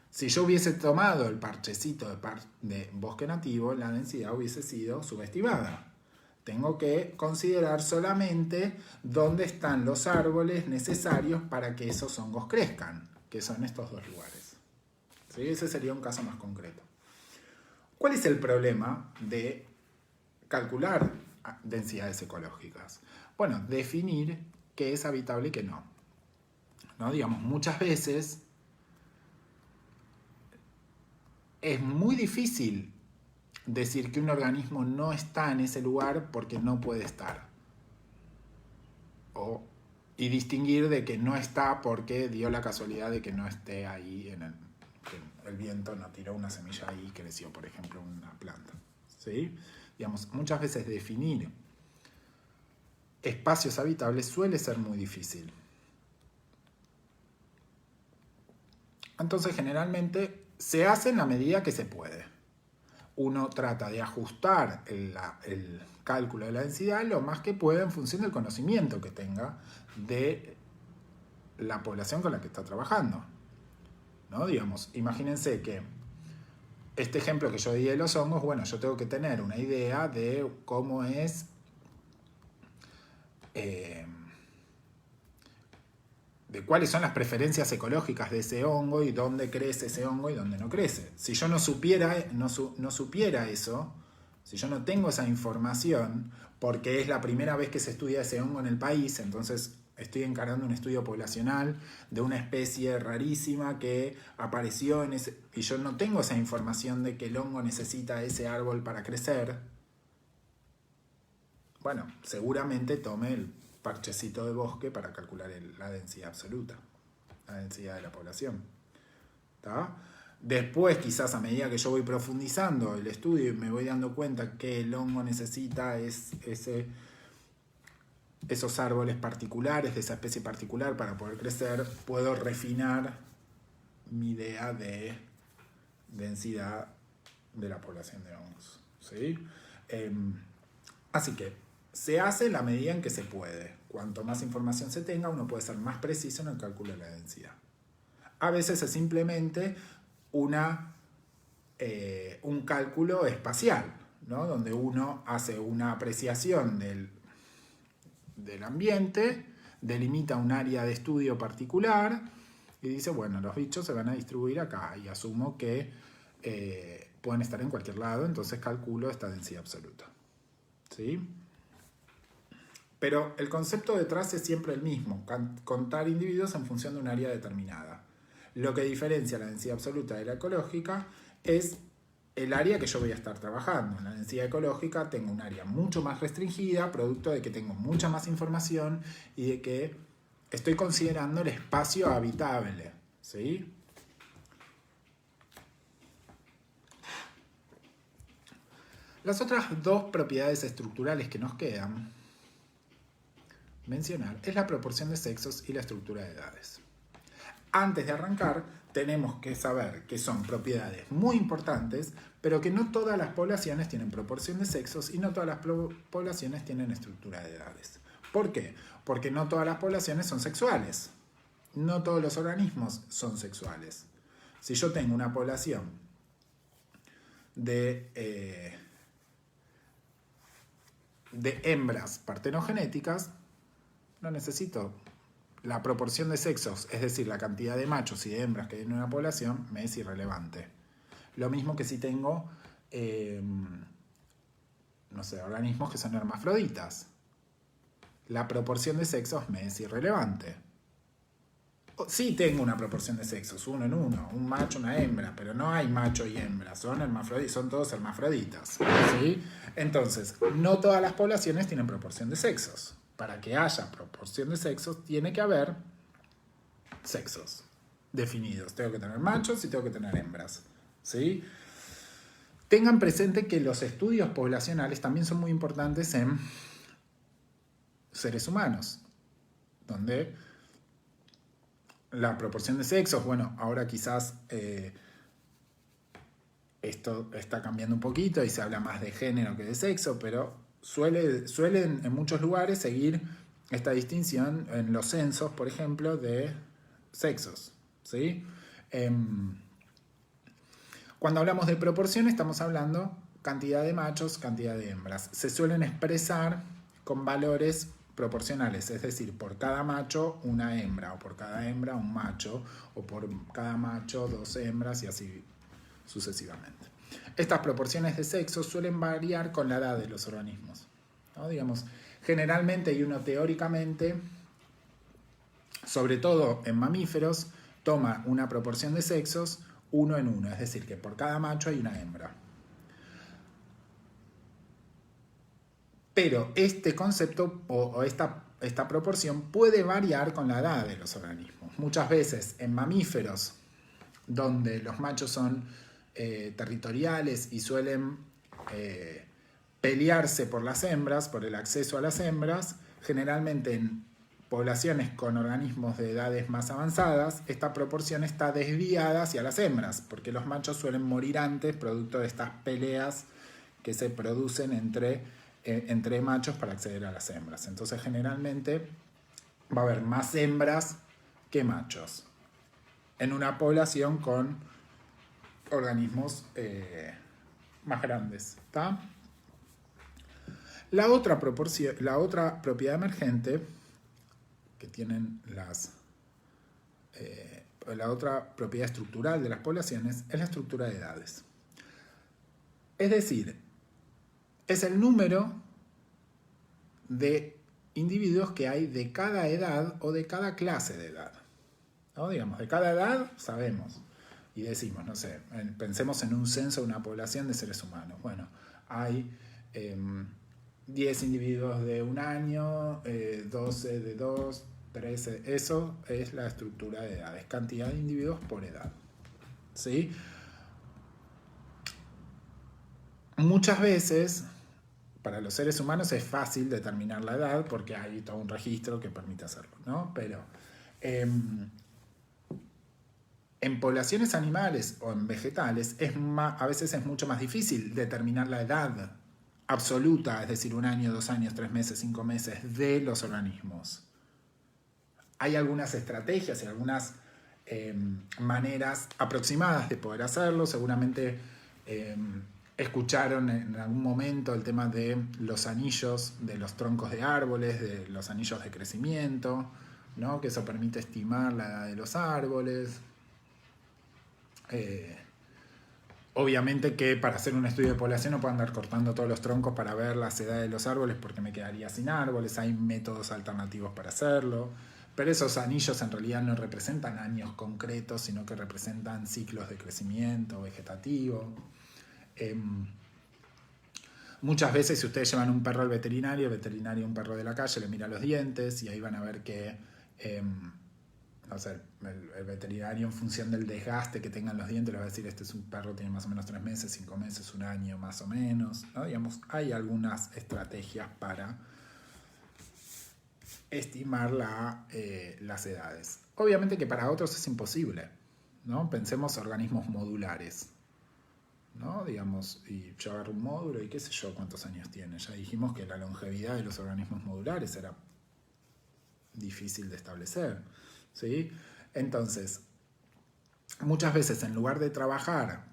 Si yo hubiese tomado el parchecito de bosque nativo, la densidad hubiese sido subestimada. Tengo que considerar solamente dónde están los árboles necesarios para que esos hongos crezcan, que son estos 2 lugares. ¿Sí? Ese sería un caso más concreto. ¿Cuál es el problema de calcular densidades ecológicas? Bueno, definir qué es habitable y qué no. Digamos, muchas veces es muy difícil decir que un organismo no está en ese lugar porque no puede estar. Y distinguir de que no está porque dio la casualidad de que no esté ahí, que el viento no tiró una semilla ahí y creció, por ejemplo, una planta. ¿Sí? Digamos, muchas veces definir espacios habitables suele ser muy difícil. Entonces, generalmente se hace en la medida que se puede. Uno trata de ajustar el cálculo de la densidad lo más que pueda en función del conocimiento que tenga de la población con la que está trabajando, ¿no? Digamos, imagínense que este ejemplo que yo di de los hongos, bueno, yo tengo que tener una idea de cómo es de cuáles son las preferencias ecológicas de ese hongo y dónde crece ese hongo y dónde no crece. Si yo no supiera eso, si yo no tengo esa información, porque es la primera vez que se estudia ese hongo en el país, entonces estoy encarando un estudio poblacional de una especie rarísima que apareció y yo no tengo esa información de que el hongo necesita ese árbol para crecer, bueno, seguramente tome el parchecito de bosque para calcular la densidad absoluta, la densidad de la población. ¿Tá? Después, quizás a medida que yo voy profundizando el estudio y me voy dando cuenta que el hongo necesita esos árboles particulares de esa especie particular para poder crecer, puedo refinar mi idea de densidad de la población de hongos. ¿Sí? Así que se hace en la medida en que se puede. Cuanto más información se tenga, uno puede ser más preciso en el cálculo de la densidad. A veces es simplemente un cálculo espacial, ¿no? Donde uno hace una apreciación del ambiente, delimita un área de estudio particular y dice, bueno, los bichos se van a distribuir acá y asumo que pueden estar en cualquier lado, entonces calculo esta densidad absoluta. ¿Sí? Pero el concepto detrás es siempre el mismo, contar individuos en función de un área determinada. Lo que diferencia la densidad absoluta de la ecológica es el área que yo voy a estar trabajando. En la densidad ecológica tengo un área mucho más restringida, producto de que tengo mucha más información y de que estoy considerando el espacio habitable. ¿Sí? Las otras dos propiedades estructurales que nos quedan mencionar es la proporción de sexos y la estructura de edades. Antes de arrancar, tenemos que saber que son propiedades muy importantes, pero que no todas las poblaciones tienen proporción de sexos y no todas las poblaciones tienen estructura de edades. ¿Por qué? Porque no todas las poblaciones son sexuales. No todos los organismos son sexuales. Si yo tengo una población de hembras partenogenéticas, no necesito la proporción de sexos, es decir, la cantidad de machos y de hembras que hay en una población, me es irrelevante. Lo mismo que si tengo, organismos que son hermafroditas. La proporción de sexos me es irrelevante. Sí tengo una proporción de sexos, uno en uno, un macho, una hembra, pero no hay macho y hembra, son todos hermafroditas. ¿Sí? Entonces, no todas las poblaciones tienen proporción de sexos. Para que haya proporción de sexos, tiene que haber sexos definidos. Tengo que tener machos y tengo que tener hembras. ¿Sí? Tengan presente que los estudios poblacionales también son muy importantes en seres humanos, donde la proporción de sexos, bueno, ahora quizás esto está cambiando un poquito y se habla más de género que de sexo, pero suelen en muchos lugares seguir esta distinción en los censos, por ejemplo, de sexos. ¿Sí? Cuando hablamos de proporción estamos hablando cantidad de machos, cantidad de hembras. Se suelen expresar con valores proporcionales, es decir, por cada macho una hembra, o por cada hembra un macho, o por cada macho dos hembras y así sucesivamente. Estas proporciones de sexo suelen variar con la edad de los organismos, ¿no? Digamos, generalmente y uno teóricamente, sobre todo en mamíferos, toma una proporción de sexos 1 en 1, es decir, que por cada macho hay una hembra. Pero este concepto o esta proporción puede variar con la edad de los organismos. Muchas veces en mamíferos, donde los machos son territoriales y suelen pelearse por las hembras, por el acceso a las hembras, generalmente en poblaciones con organismos de edades más avanzadas, esta proporción está desviada hacia las hembras, porque los machos suelen morir antes producto de estas peleas que se producen entre machos para acceder a las hembras. Entonces generalmente va a haber más hembras que machos en una población con organismos más grandes. ¿Tá? La otra propiedad emergente que tienen la otra propiedad estructural de las poblaciones es la estructura de edades. Es decir, es el número de individuos que hay de cada edad o de cada clase de edad. ¿No? Digamos, de cada edad sabemos y decimos, no sé, pensemos en un censo de una población de seres humanos. Bueno, hay 10 individuos de un año, 12 de 2, 13, eso es la estructura de edades, cantidad de individuos por edad. ¿Sí? Muchas veces, para los seres humanos es fácil determinar la edad porque hay todo un registro que permite hacerlo, ¿no? Pero en poblaciones animales o en vegetales a veces es mucho más difícil determinar la edad absoluta, es decir, 1 año, 2 años, 3 meses, 5 meses de los organismos. Hay algunas estrategias y algunas maneras aproximadas de poder hacerlo. Seguramente escucharon en algún momento el tema de los anillos de los troncos de árboles, de los anillos de crecimiento, ¿no? Que eso permite estimar la edad de los árboles. Obviamente que para hacer un estudio de población no puedo andar cortando todos los troncos para ver las edades de los árboles porque me quedaría sin árboles. Hay métodos alternativos para hacerlo. Pero esos anillos en realidad no representan años concretos, sino que representan ciclos de crecimiento vegetativo. Muchas veces si ustedes llevan un perro al veterinario, el veterinario un perro de la calle le mira los dientes y ahí van a ver que no sé, el veterinario en función del desgaste que tengan los dientes le va a decir este es un perro, tiene más o menos 3 meses, 5 meses, 1 año más o menos, ¿no? Digamos, hay algunas estrategias para estimar las edades. Obviamente que para otros es imposible, ¿no? Pensemos organismos modulares, ¿no? Digamos, y yo agarro un módulo y qué sé yo cuántos años tiene. Ya dijimos que la longevidad de los organismos modulares era difícil de establecer, ¿sí? Entonces, muchas veces en lugar de trabajar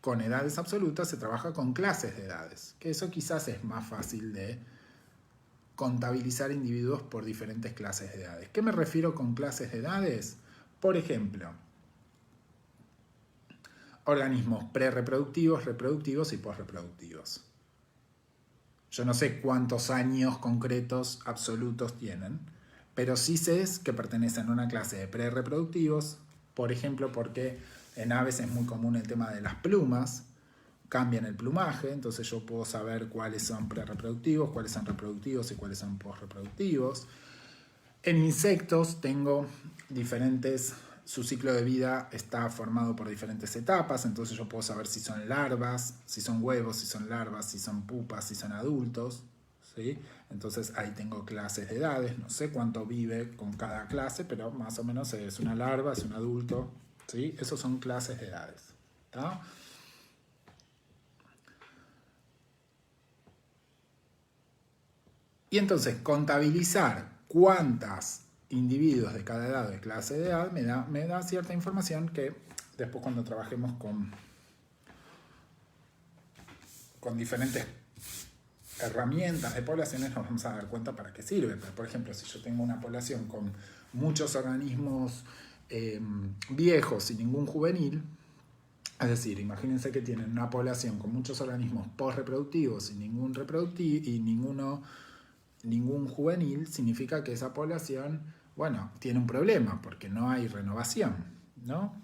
con edades absolutas, se trabaja con clases de edades, que eso quizás es más fácil de contabilizar individuos por diferentes clases de edades. ¿Qué me refiero con clases de edades? Por ejemplo, organismos prerreproductivos, reproductivos y posreproductivos. Yo no sé cuántos años concretos absolutos tienen, pero sí sé que pertenecen a una clase de prerreproductivos, por ejemplo, porque en aves es muy común el tema de las plumas, cambian el plumaje, entonces yo puedo saber cuáles son prerreproductivos, cuáles son reproductivos y cuáles son posreproductivos. En insectos tengo diferentes, su ciclo de vida está formado por diferentes etapas, entonces yo puedo saber si son larvas, si son huevos, si son larvas, si son pupas, si son adultos, ¿sí? Entonces ahí tengo clases de edades, no sé cuánto vive con cada clase, pero más o menos es una larva, es un adulto, ¿sí? Esos son clases de edades, ¿tá? Y entonces contabilizar cuántos individuos de cada edad o de clase de edad me da cierta información que después cuando trabajemos con diferentes herramientas de poblaciones nos vamos a dar cuenta para qué sirve. Pero, por ejemplo, si yo tengo una población con muchos organismos viejos y ningún juvenil, es decir, imagínense que tienen una población con muchos organismos postreproductivos y ningún reproductivo y ningún juvenil, significa que esa población, bueno, tiene un problema porque no hay renovación, ¿no?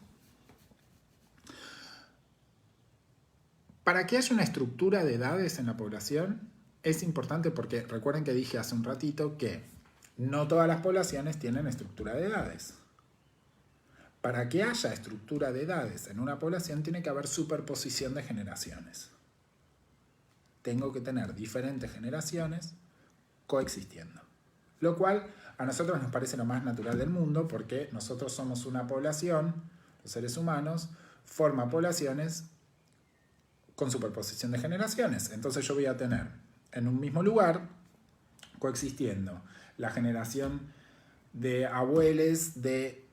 Para que haya una estructura de edades en la población, es importante porque recuerden que dije hace un ratito que no todas las poblaciones tienen estructura de edades. Para que haya estructura de edades en una población tiene que haber superposición de generaciones. Tengo que tener diferentes generaciones coexistiendo. Lo cual a nosotros nos parece lo más natural del mundo porque nosotros somos una población, los seres humanos, forma poblaciones con superposición de generaciones. Entonces yo voy a tener en un mismo lugar coexistiendo la generación de abuelos, de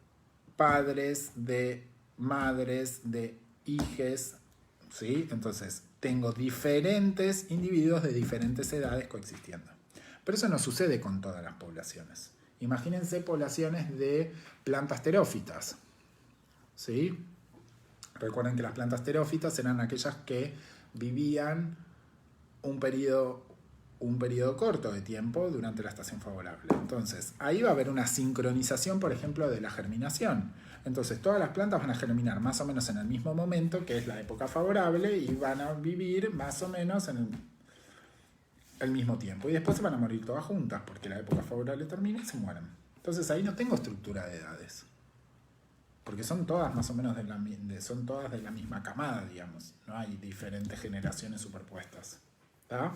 padres, de madres, de hijes, ¿sí? Entonces tengo diferentes individuos de diferentes edades coexistiendo. Pero eso no sucede con todas las poblaciones. Imagínense poblaciones de plantas terófitas, ¿sí? Recuerden que las plantas terófitas eran aquellas que vivían un periodo corto de tiempo durante la estación favorable. Entonces, ahí va a haber una sincronización, por ejemplo, de la germinación. Entonces, todas las plantas van a germinar más o menos en el mismo momento, que es la época favorable, y van a vivir más o menos en el mismo tiempo. Y después se van a morir todas juntas, porque la época favorable termina y se mueren. Entonces, ahí no tengo estructura de edades. Porque son todas más o menos son todas de la misma camada, digamos. No hay diferentes generaciones superpuestas. ¿Está?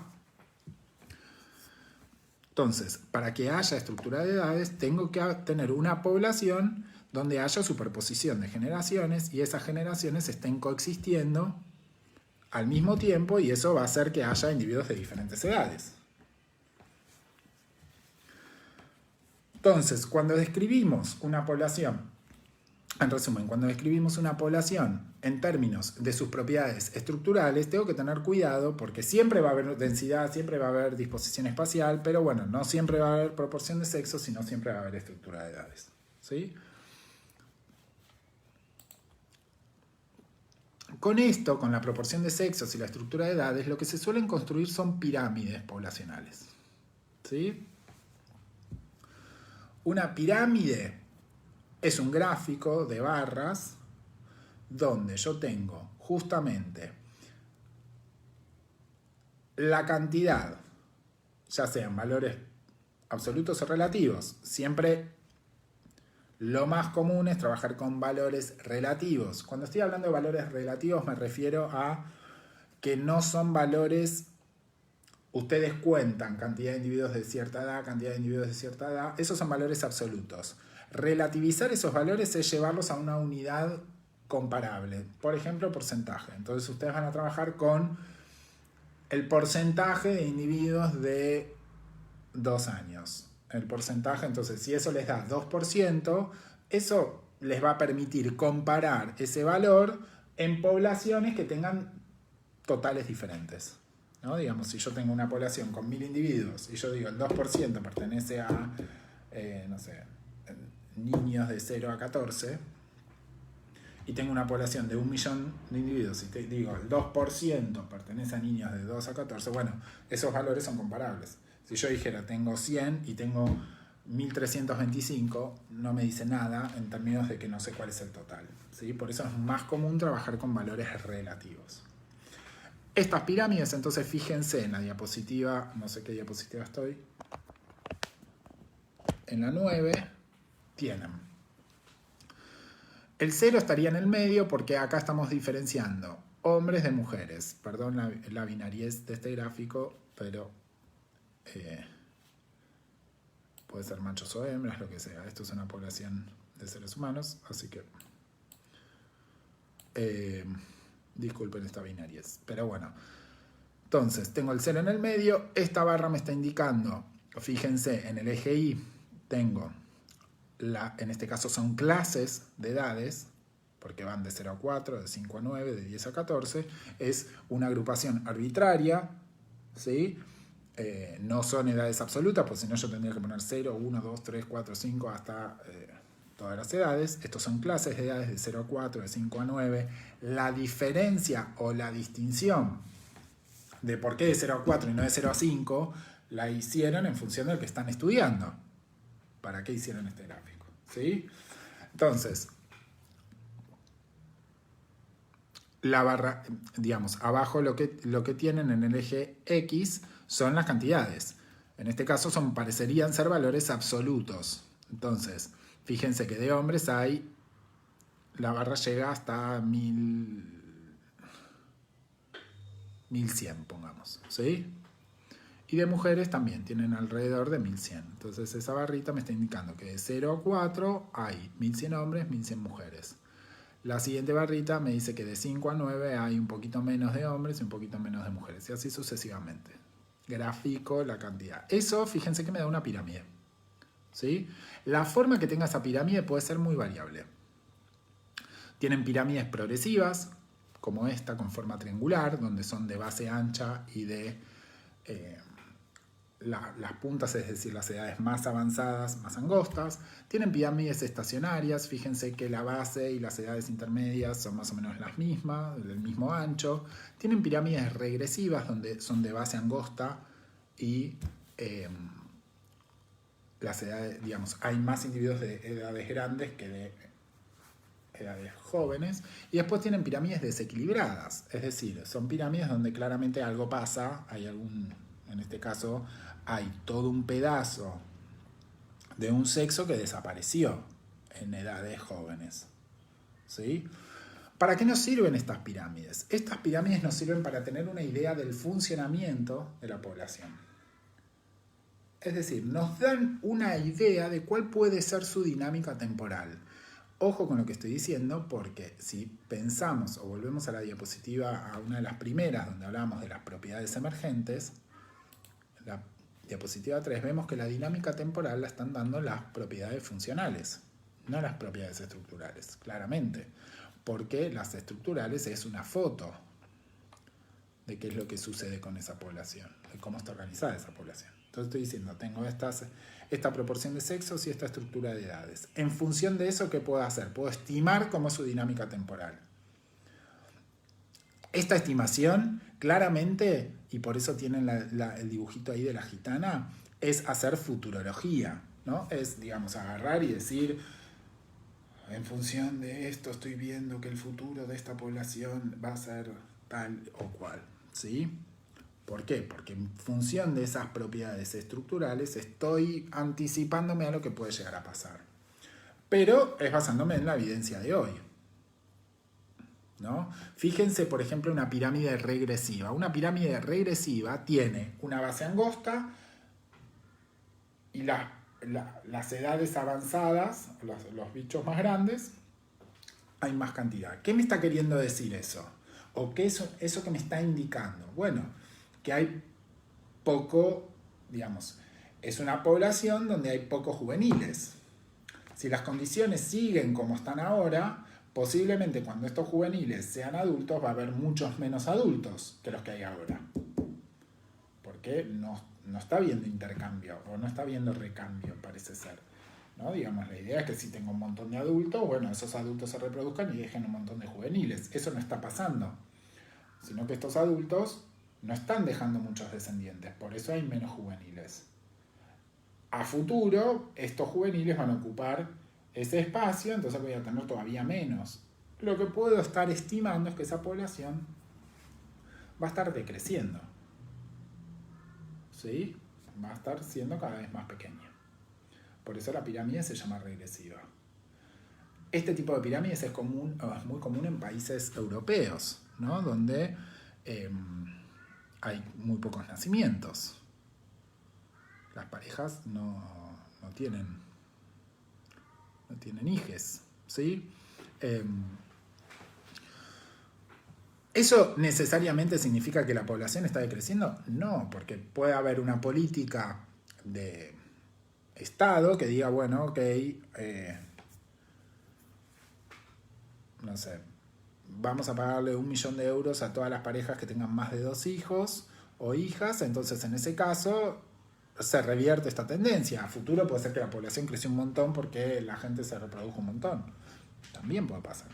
Entonces, para que haya estructura de edades, tengo que tener una población donde haya superposición de generaciones y esas generaciones estén coexistiendo al mismo tiempo y eso va a hacer que haya individuos de diferentes edades. Entonces, cuando describimos una población, en resumen, cuando describimos una población en términos de sus propiedades estructurales, tengo que tener cuidado porque siempre va a haber densidad, siempre va a haber disposición espacial, pero bueno, no siempre va a haber proporción de sexo, sino siempre va a haber estructura de edades. ¿Sí? Con esto, con la proporción de sexos y la estructura de edades, lo que se suelen construir son pirámides poblacionales. ¿Sí? Una pirámide es un gráfico de barras donde yo tengo justamente la cantidad, ya sean valores absolutos o relativos. Siempre lo más común es trabajar con valores relativos. Cuando estoy hablando de valores relativos me refiero a que no son valores, ustedes cuentan cantidad de individuos de cierta edad, cantidad de individuos de cierta edad, esos son valores absolutos. Relativizar esos valores es llevarlos a una unidad comparable. Por ejemplo, porcentaje. Entonces ustedes van a trabajar con el porcentaje de individuos de 2 años. El porcentaje, entonces, si eso les da 2%, eso les va a permitir comparar ese valor en poblaciones que tengan totales diferentes. ¿No? Digamos, si yo tengo una población con 1000 individuos y yo digo el 2% pertenece a, no sé, niños de 0 a 14 y tengo una población de 1 millón de individuos y te digo el 2% pertenece a niños de 2 a 14, bueno, esos valores son comparables. Si yo dijera tengo 100 y tengo 1325, no me dice nada en términos de que no sé cuál es el total, ¿sí? Por eso es más común trabajar con valores relativos. Estas pirámides, entonces fíjense en la diapositiva, no sé qué diapositiva estoy, en la 9, tienen. El 0 estaría en el medio porque acá estamos diferenciando hombres de mujeres. Perdón la binariez de este gráfico, pero puede ser machos o hembras, lo que sea. Esto es una población de seres humanos, así que disculpen esta binariez. Pero bueno, entonces tengo el 0 en el medio. Esta barra me está indicando, fíjense, en el eje Y tengo, en este caso son clases de edades, porque van de 0 a 4, de 5 a 9, de 10 a 14. Es una agrupación arbitraria, ¿sí? No son edades absolutas, pues si no yo tendría que poner 0, 1, 2, 3, 4, 5, hasta todas las edades. Estos son clases de edades de 0 a 4, de 5 a 9. La diferencia o la distinción de por qué de 0 a 4 y no de 0 a 5 la hicieron en función del que están estudiando. ¿Para qué hicieron este gráfico? ¿Sí? Entonces, la barra, digamos, abajo lo que tienen en el eje X son las cantidades. En este caso parecerían ser valores absolutos. Entonces, fíjense que de hombres la barra llega hasta 1100, pongamos, ¿sí? Y de mujeres también tienen alrededor de 1100. Entonces esa barrita me está indicando que de 0 a 4 hay 1100 hombres, 1100 mujeres. La siguiente barrita me dice que de 5 a 9 hay un poquito menos de hombres y un poquito menos de mujeres. Y así sucesivamente. Grafico la cantidad. Eso, fíjense que me da una pirámide, ¿sí? La forma que tenga esa pirámide puede ser muy variable. Tienen pirámides progresivas, como esta, con forma triangular, donde son de base ancha y de las puntas, es decir, las edades más avanzadas, más angostas. Tienen pirámides estacionarias, fíjense que la base y las edades intermedias son más o menos las mismas, del mismo ancho. Tienen pirámides regresivas, donde son de base angosta y las edades, digamos, hay más individuos de edades grandes que de edades jóvenes. Y después tienen pirámides desequilibradas, es decir, son pirámides donde claramente algo pasa, hay en este caso hay todo un pedazo de un sexo que desapareció en edades jóvenes, ¿sí? ¿Para qué nos sirven estas pirámides? Estas pirámides nos sirven para tener una idea del funcionamiento de la población. Es decir, nos dan una idea de cuál puede ser su dinámica temporal. Ojo con lo que estoy diciendo, porque si pensamos o volvemos a la diapositiva, a una de las primeras donde hablamos de las propiedades emergentes, la diapositiva 3, vemos que la dinámica temporal la están dando las propiedades funcionales, no las propiedades estructurales, claramente, porque las estructurales es una foto de qué es lo que sucede con esa población, de cómo está organizada esa población. Entonces estoy diciendo, tengo esta proporción de sexos y esta estructura de edades. En función de eso, ¿qué puedo hacer? Puedo estimar cómo es su dinámica temporal. Esta estimación, claramente, y por eso tienen el dibujito ahí de la gitana, es hacer futurología, ¿no? Es, digamos, agarrar y decir, en función de esto estoy viendo que el futuro de esta población va a ser tal o cual, ¿sí? ¿Por qué? Porque en función de esas propiedades estructurales estoy anticipándome a lo que puede llegar a pasar. Pero es basándome en la evidencia de hoy, ¿no? Fíjense, por ejemplo, una pirámide regresiva. Una pirámide regresiva tiene una base angosta y las edades avanzadas, los bichos más grandes, hay más cantidad. ¿Qué me está queriendo decir eso? ¿O qué es eso que me está indicando? Bueno, que hay poco, digamos, es una población donde hay pocos juveniles. Si las condiciones siguen como están ahora, posiblemente cuando estos juveniles sean adultos va a haber muchos menos adultos que los que hay ahora. Porque no está habiendo intercambio o no está habiendo recambio, parece ser, ¿no? Digamos, la idea es que si tengo un montón de adultos, bueno, esos adultos se reproduzcan y dejen un montón de juveniles. Eso no está pasando, sino que estos adultos no están dejando muchos descendientes, por eso hay menos juveniles. A futuro, estos juveniles van a ocupar ese espacio, entonces voy a tener todavía menos. Lo que puedo estar estimando es que esa población va a estar decreciendo, ¿sí? Va a estar siendo cada vez más pequeña. Por eso la pirámide se llama regresiva. Este tipo de pirámides es muy común en países europeos, ¿no? Donde hay muy pocos nacimientos. Las parejas no tienen hijes, ¿sí? ¿Eso necesariamente significa que la población está decreciendo? No, porque puede haber una política de Estado que diga, bueno, ok, no sé, vamos a pagarle 1 millón de euros a todas las parejas que tengan más de 2 hijos o hijas, entonces en ese caso se revierte esta tendencia. A futuro puede ser que la población creció un montón porque la gente se reprodujo un montón. También puede pasar.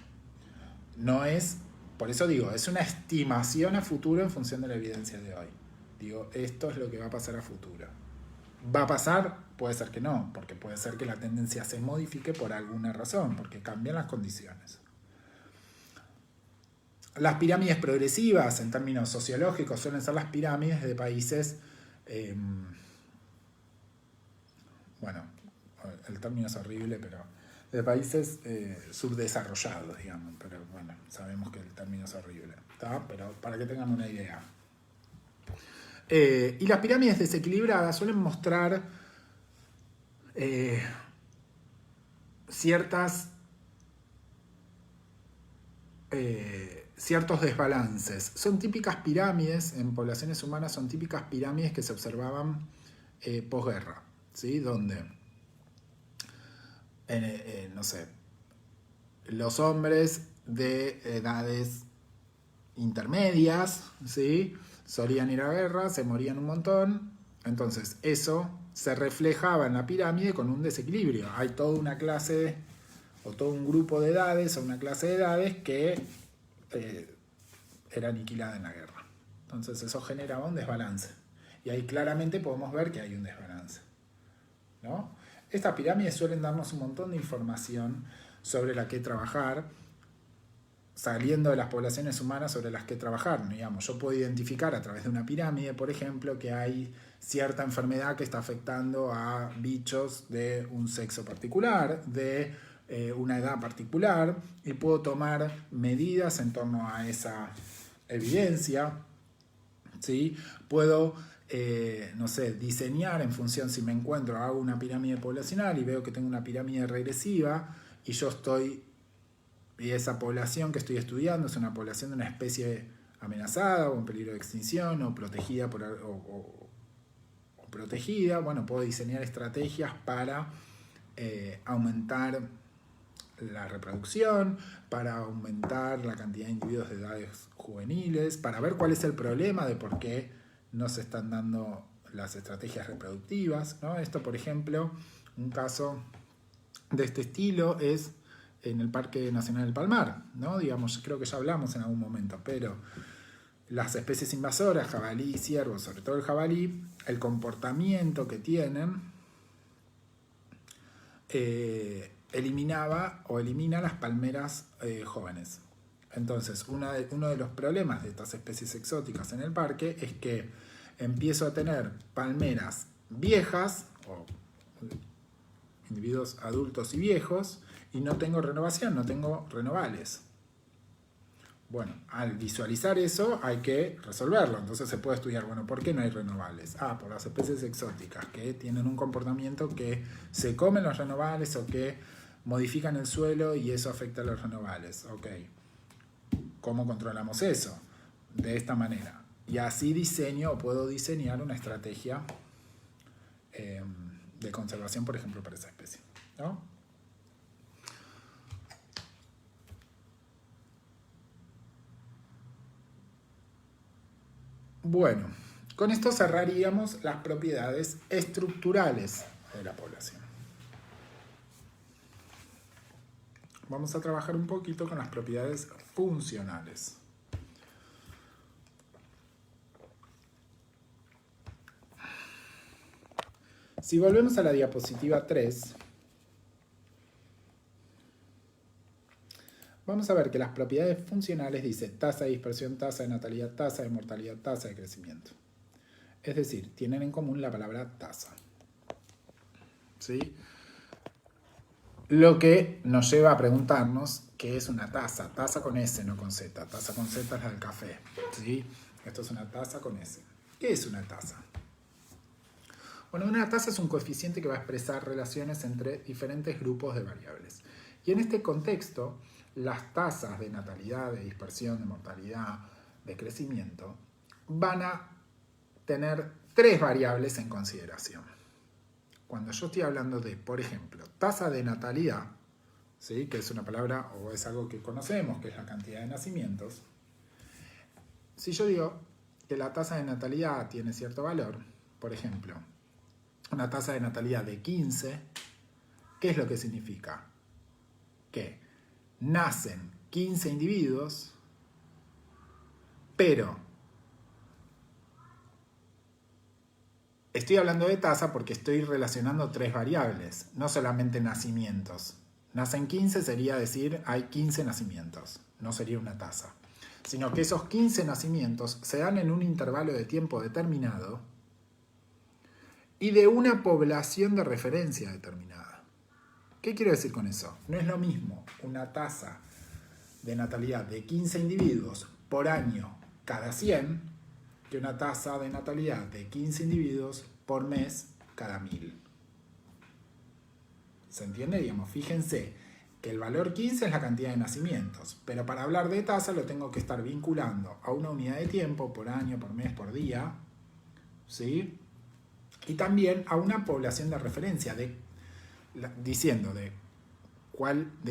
No es, por eso digo, es una estimación a futuro en función de la evidencia de hoy. Digo, esto es lo que va a pasar a futuro. ¿Va a pasar? Puede ser que no, porque puede ser que la tendencia se modifique por alguna razón, porque cambian las condiciones. Las pirámides progresivas, en términos sociológicos, suelen ser las pirámides de países bueno, el término es horrible, pero de países subdesarrollados, digamos, pero bueno, sabemos que el término es horrible, ¿está? Pero para que tengan una idea. Y las pirámides desequilibradas suelen mostrar ciertos desbalances. Son típicas pirámides, en poblaciones humanas son típicas pirámides que se observaban posguerra, ¿sí? Donde, no sé, los hombres de edades intermedias, ¿sí? Solían ir a guerra, se morían un montón, entonces eso se reflejaba en la pirámide con un desequilibrio. Hay toda una clase o todo un grupo de edades o una clase de edades que era aniquilada en la guerra. Entonces eso generaba un desbalance. Y ahí claramente podemos ver que hay un desbalance, ¿no? Estas pirámides suelen darnos un montón de información sobre la que trabajar, saliendo de las poblaciones humanas sobre las que trabajar. Digamos, yo puedo identificar a través de una pirámide, por ejemplo, que hay cierta enfermedad que está afectando a bichos de un sexo particular, de una edad particular, y puedo tomar medidas en torno a esa evidencia, ¿sí? Puedo, no sé, diseñar en función, si me encuentro, hago una pirámide poblacional y veo que tengo una pirámide regresiva y yo estoy, y esa población que estoy estudiando es una población de una especie amenazada o en peligro de extinción o protegida o protegida, bueno, puedo diseñar estrategias para aumentar la reproducción, para aumentar la cantidad de individuos de edades juveniles, para ver cuál es el problema de por qué no se están dando las estrategias reproductivas, ¿no? Esto, por ejemplo, un caso de este estilo es en el Parque Nacional del Palmar, ¿no? Digamos, creo que ya hablamos en algún momento, pero las especies invasoras, jabalí, ciervo, sobre todo el jabalí, el comportamiento que tienen eliminaba o elimina las palmeras jóvenes. Entonces, uno de los problemas de estas especies exóticas en el parque es que empiezo a tener palmeras viejas o individuos adultos y viejos y no tengo renovación, no tengo renovales. Bueno, al visualizar eso hay que resolverlo. Entonces se puede estudiar, bueno, ¿por qué no hay renovales? Por las especies exóticas que tienen un comportamiento que se comen los renovales o que modifican el suelo y eso afecta a los renovales. Ok, ¿cómo controlamos eso? De esta manera. Y así diseño o puedo diseñar una estrategia de conservación, por ejemplo, para esa especie, ¿no? Bueno, con esto cerraríamos las propiedades estructurales de la población. Vamos a trabajar un poquito con las propiedades funcionales. Si volvemos a la diapositiva 3, vamos a ver que las propiedades funcionales dice tasa de dispersión, tasa de natalidad, tasa de mortalidad, tasa de crecimiento. Es decir, tienen en común la palabra tasa. ¿Sí? Lo que nos lleva a preguntarnos qué es una tasa. Tasa con S, no con Z. Tasa con Z es la del café. ¿Sí? Esto es una tasa con S. ¿Qué es una tasa? Bueno, una tasa es un coeficiente que va a expresar relaciones entre diferentes grupos de variables. Y en este contexto, las tasas de natalidad, de dispersión, de mortalidad, de crecimiento, van a tener tres variables en consideración. Cuando yo estoy hablando de, por ejemplo, tasa de natalidad, ¿sí? Que es una palabra o es algo que conocemos, que es la cantidad de nacimientos, si yo digo que la tasa de natalidad tiene cierto valor, por ejemplo, una tasa de natalidad de 15, ¿qué es lo que significa? Que nacen 15 individuos, pero estoy hablando de tasa porque estoy relacionando tres variables, no solamente nacimientos. Nacen 15 sería decir hay 15 nacimientos, no sería una tasa. Sino que esos 15 nacimientos se dan en un intervalo de tiempo determinado y de una población de referencia determinada. ¿Qué quiero decir con eso? No es lo mismo una tasa de natalidad de 15 individuos por año cada 100 que una tasa de natalidad de 15 individuos por mes cada 1000. ¿Se entiende? Digamos, fíjense que el valor 15 es la cantidad de nacimientos, pero para hablar de tasa lo tengo que estar vinculando a una unidad de tiempo por año, por mes, por día, ¿sí? Y también a una población de referencia, diciendo de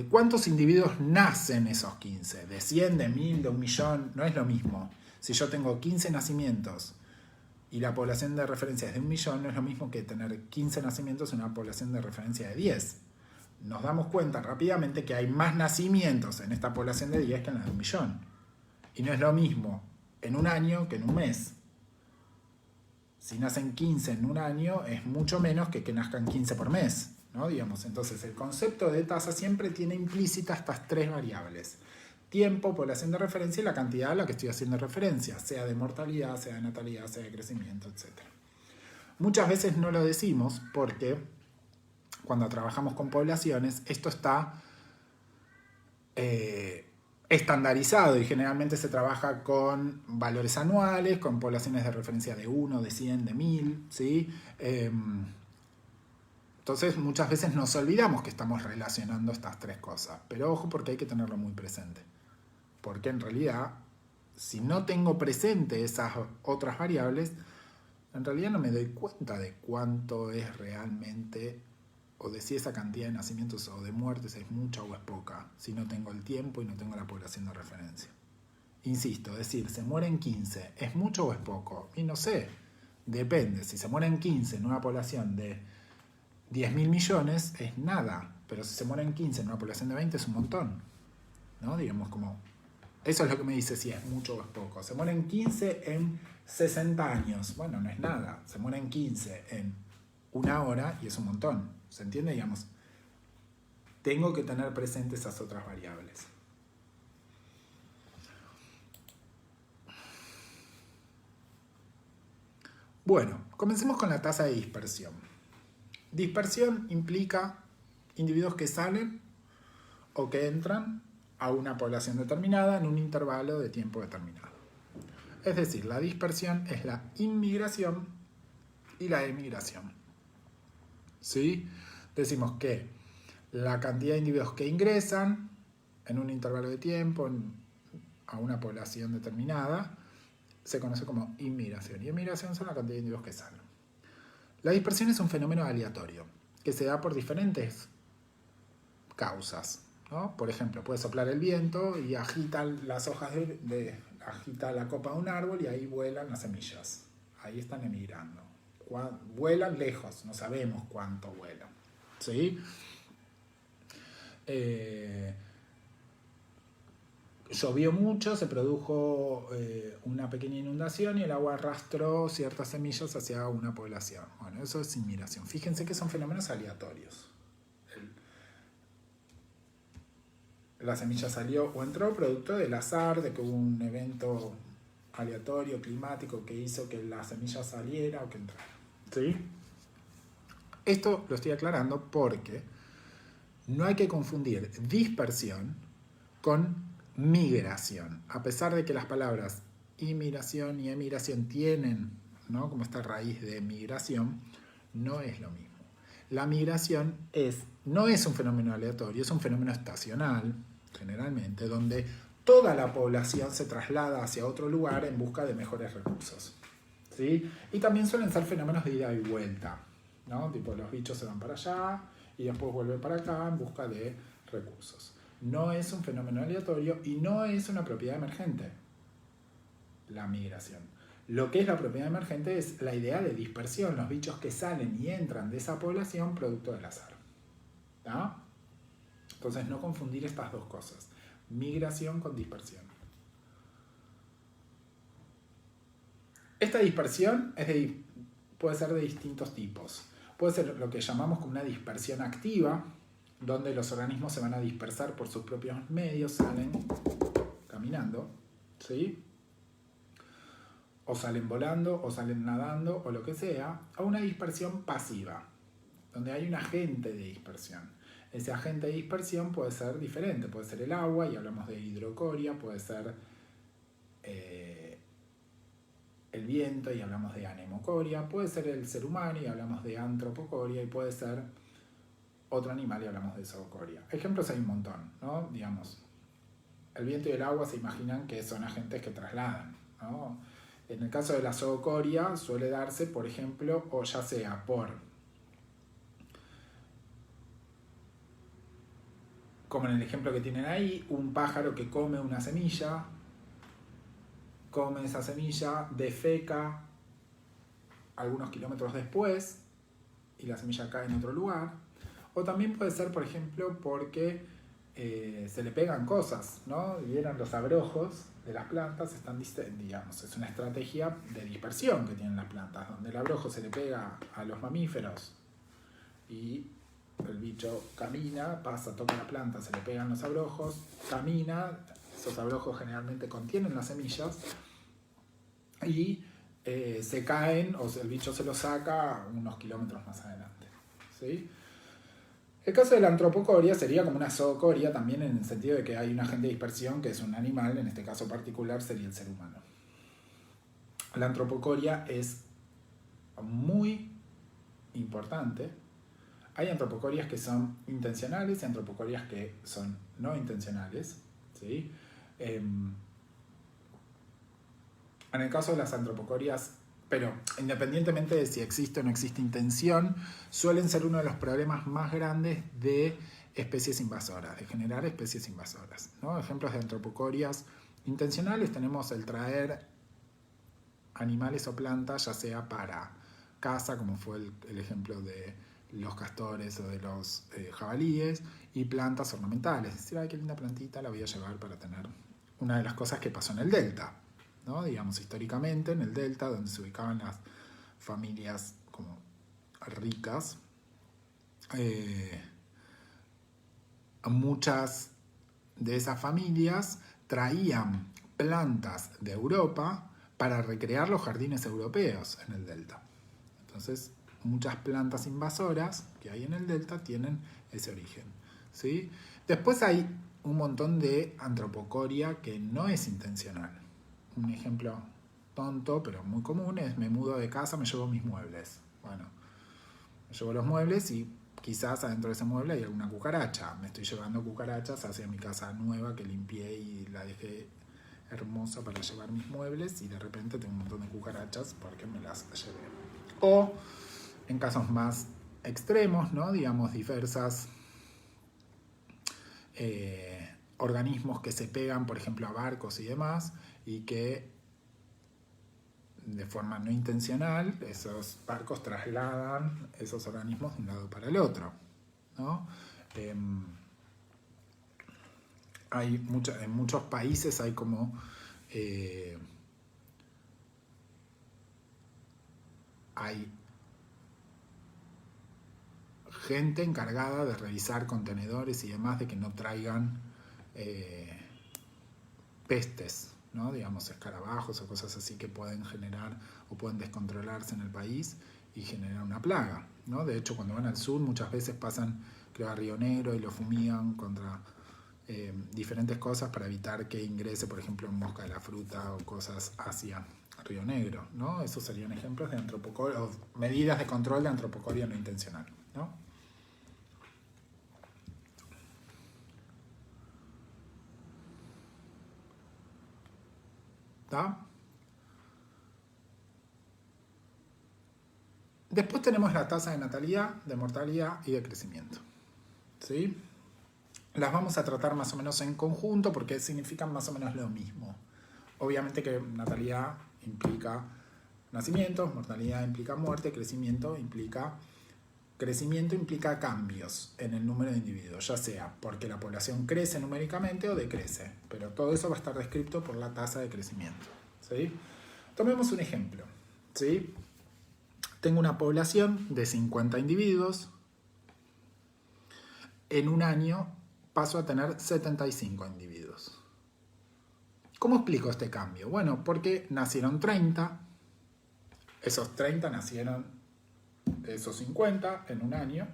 cuántos individuos nacen esos 15, de 100, de 1000, de 1.000.000, no es lo mismo. Si yo tengo 15 nacimientos y la población de referencia es de 1.000.000, no es lo mismo que tener 15 nacimientos en una población de referencia de 10. Nos damos cuenta rápidamente que hay más nacimientos en esta población de 10 que en la de 1.000.000. Y no es lo mismo en un año que en un mes. Si nacen 15 en un año es mucho menos que nazcan 15 por mes, ¿no? Digamos, entonces el concepto de tasa siempre tiene implícitas estas tres variables: tiempo, población de referencia y la cantidad a la que estoy haciendo referencia, sea de mortalidad, sea de natalidad, sea de crecimiento, etc. Muchas veces no lo decimos porque cuando trabajamos con poblaciones esto está estandarizado y generalmente se trabaja con valores anuales, con poblaciones de referencia de 1, de 100, de 1000, ¿sí? Entonces muchas veces nos olvidamos que estamos relacionando estas tres cosas, pero ojo porque hay que tenerlo muy presente, porque en realidad si no tengo presente esas otras variables, en realidad no me doy cuenta de cuánto es realmente, o de si esa cantidad de nacimientos o de muertes es mucha o es poca, si no tengo el tiempo y no tengo la población de referencia. Insisto, decir, se mueren 15, ¿es mucho o es poco? Y no sé, depende. Si se mueren 15 en una población de 10.000 millones, es nada. Pero si se mueren 15 en una población de 20, es un montón, ¿no? Digamos como, eso es lo que me dice si es mucho o es poco. Se mueren 15 en 60 años, bueno, no es nada. Se mueren 15 en una hora y es un montón. ¿Se entiende? Digamos, tengo que tener presentes esas otras variables. Bueno, comencemos con la tasa de dispersión. Dispersión implica individuos que salen o que entran a una población determinada en un intervalo de tiempo determinado. Es decir, la dispersión es la inmigración y la emigración. ¿Sí? Decimos que la cantidad de individuos que ingresan en un intervalo de tiempo a una población determinada se conoce como inmigración. Y emigración son la cantidad de individuos que salen. La dispersión es un fenómeno aleatorio que se da por diferentes causas, ¿no? Por ejemplo, puede soplar el viento y agita las hojas agita la copa de un árbol y ahí vuelan las semillas. Ahí están emigrando. Vuelan lejos, no sabemos cuánto vuelan, ¿sí? Llovió mucho, se produjo una pequeña inundación y el agua arrastró ciertas semillas hacia una población. Bueno, eso es inmigración. Fíjense que son fenómenos aleatorios. La semilla salió o entró producto del azar, de que hubo un evento aleatorio, climático, que hizo que la semilla saliera o que entrara. ¿Sí? Esto lo estoy aclarando porque no hay que confundir dispersión con migración. A pesar de que las palabras inmigración y emigración tienen, ¿no?, como esta raíz de migración, no es lo mismo. La migración no es un fenómeno aleatorio, es un fenómeno estacional, generalmente, donde toda la población se traslada hacia otro lugar en busca de mejores recursos, ¿sí? Y también suelen ser fenómenos de ida y vuelta, ¿no? Tipo, los bichos se van para allá y después vuelven para acá en busca de recursos. No es un fenómeno aleatorio y no es una propiedad emergente, la migración. Lo que es la propiedad emergente es la idea de dispersión, los bichos que salen y entran de esa población producto del azar, ¿no? Entonces, no confundir estas dos cosas, migración con dispersión. Esta dispersión puede ser de distintos tipos. Puede ser lo que llamamos como una dispersión activa, donde los organismos se van a dispersar por sus propios medios, salen caminando, ¿sí? o salen volando, o salen nadando, o lo que sea, a una dispersión pasiva, donde hay un agente de dispersión. Ese agente de dispersión puede ser diferente, puede ser el agua, y hablamos de hidrocoria, puede ser el viento, y hablamos de anemocoria, puede ser el ser humano, y hablamos de antropocoria, y puede ser otro animal, y hablamos de zoocoria. Ejemplos hay un montón, ¿no? Digamos, el viento y el agua se imaginan que son agentes que trasladan, ¿no? En el caso de la zoocoria suele darse, por ejemplo, o ya sea por, como en el ejemplo que tienen ahí, un pájaro que come una semilla, come esa semilla, defeca algunos kilómetros después y la semilla cae en otro lugar. O también puede ser, por ejemplo, porque se le pegan cosas, ¿no? Vieron los abrojos de las plantas, digamos, es una estrategia de dispersión que tienen las plantas, donde el abrojo se le pega a los mamíferos y el bicho camina, pasa, toca la planta, se le pegan los abrojos, camina, esos abrojos generalmente contienen las semillas y se caen, o el bicho se los saca unos kilómetros más adelante, ¿sí? El caso de la antropocoria sería como una zoocoria también, en el sentido de que hay un agente de dispersión que es un animal, en este caso particular sería el ser humano. La antropocoria es muy importante. Hay antropocorias que son intencionales y antropocorias que son no intencionales, ¿sí? En el caso de las antropocorias, pero independientemente de si existe o no existe intención, suelen ser uno de los problemas más grandes de especies invasoras, de generar especies invasoras, ¿no? Ejemplos de antropocorias intencionales tenemos el traer animales o plantas, ya sea para caza, como fue el ejemplo de los castores o de los jabalíes, y plantas ornamentales. Es decir, ay, qué linda plantita, la voy a llevar para tener. Una de las cosas que pasó en el Delta, ¿no? Digamos, históricamente en el Delta, donde se ubicaban las familias como ricas, muchas de esas familias traían plantas de Europa para recrear los jardines europeos en el Delta. Entonces, muchas plantas invasoras que hay en el Delta tienen ese origen, ¿sí? Después hay un montón de antropocoria que no es intencional. Un ejemplo tonto, pero muy común, es: me mudo de casa, me llevo mis muebles. Bueno, me llevo los muebles y quizás adentro de ese mueble hay alguna cucaracha. Me estoy llevando cucarachas hacia mi casa nueva que limpié y la dejé hermosa para llevar mis muebles, y de repente tengo un montón de cucarachas porque me las llevé. O en casos más extremos, ¿no? Digamos, diversas organismos que se pegan, por ejemplo, a barcos y demás, y que de forma no intencional esos barcos trasladan esos organismos de un lado para el otro, ¿no? En muchos países hay como hay gente encargada de revisar contenedores y demás, de que no traigan pestes, ¿no? Digamos, escarabajos o cosas así que pueden generar o pueden descontrolarse en el país y generar una plaga, ¿no? De hecho, cuando van al sur muchas veces pasan, creo, a Río Negro y lo fumigan contra diferentes cosas para evitar que ingrese, por ejemplo, mosca de la fruta o cosas hacia Río Negro, ¿no? Esos serían ejemplos de antropocoria, o medidas de control de antropocoria no intencional, ¿no? ¿Está? Después tenemos la tasa de natalidad, de mortalidad y de crecimiento, ¿sí? Las vamos a tratar más o menos en conjunto porque significan más o menos lo mismo. Obviamente que natalidad implica nacimientos, mortalidad implica muerte, crecimiento implica cambios en el número de individuos, ya sea porque la población crece numéricamente o decrece, pero todo eso va a estar descrito por la tasa de crecimiento, ¿sí? Tomemos un ejemplo, ¿sí? Tengo una población de 50 individuos. En un año paso a tener 75 individuos. ¿Cómo explico este cambio? Bueno, porque nacieron 30, esos 30 nacieron, esos 50 en un año,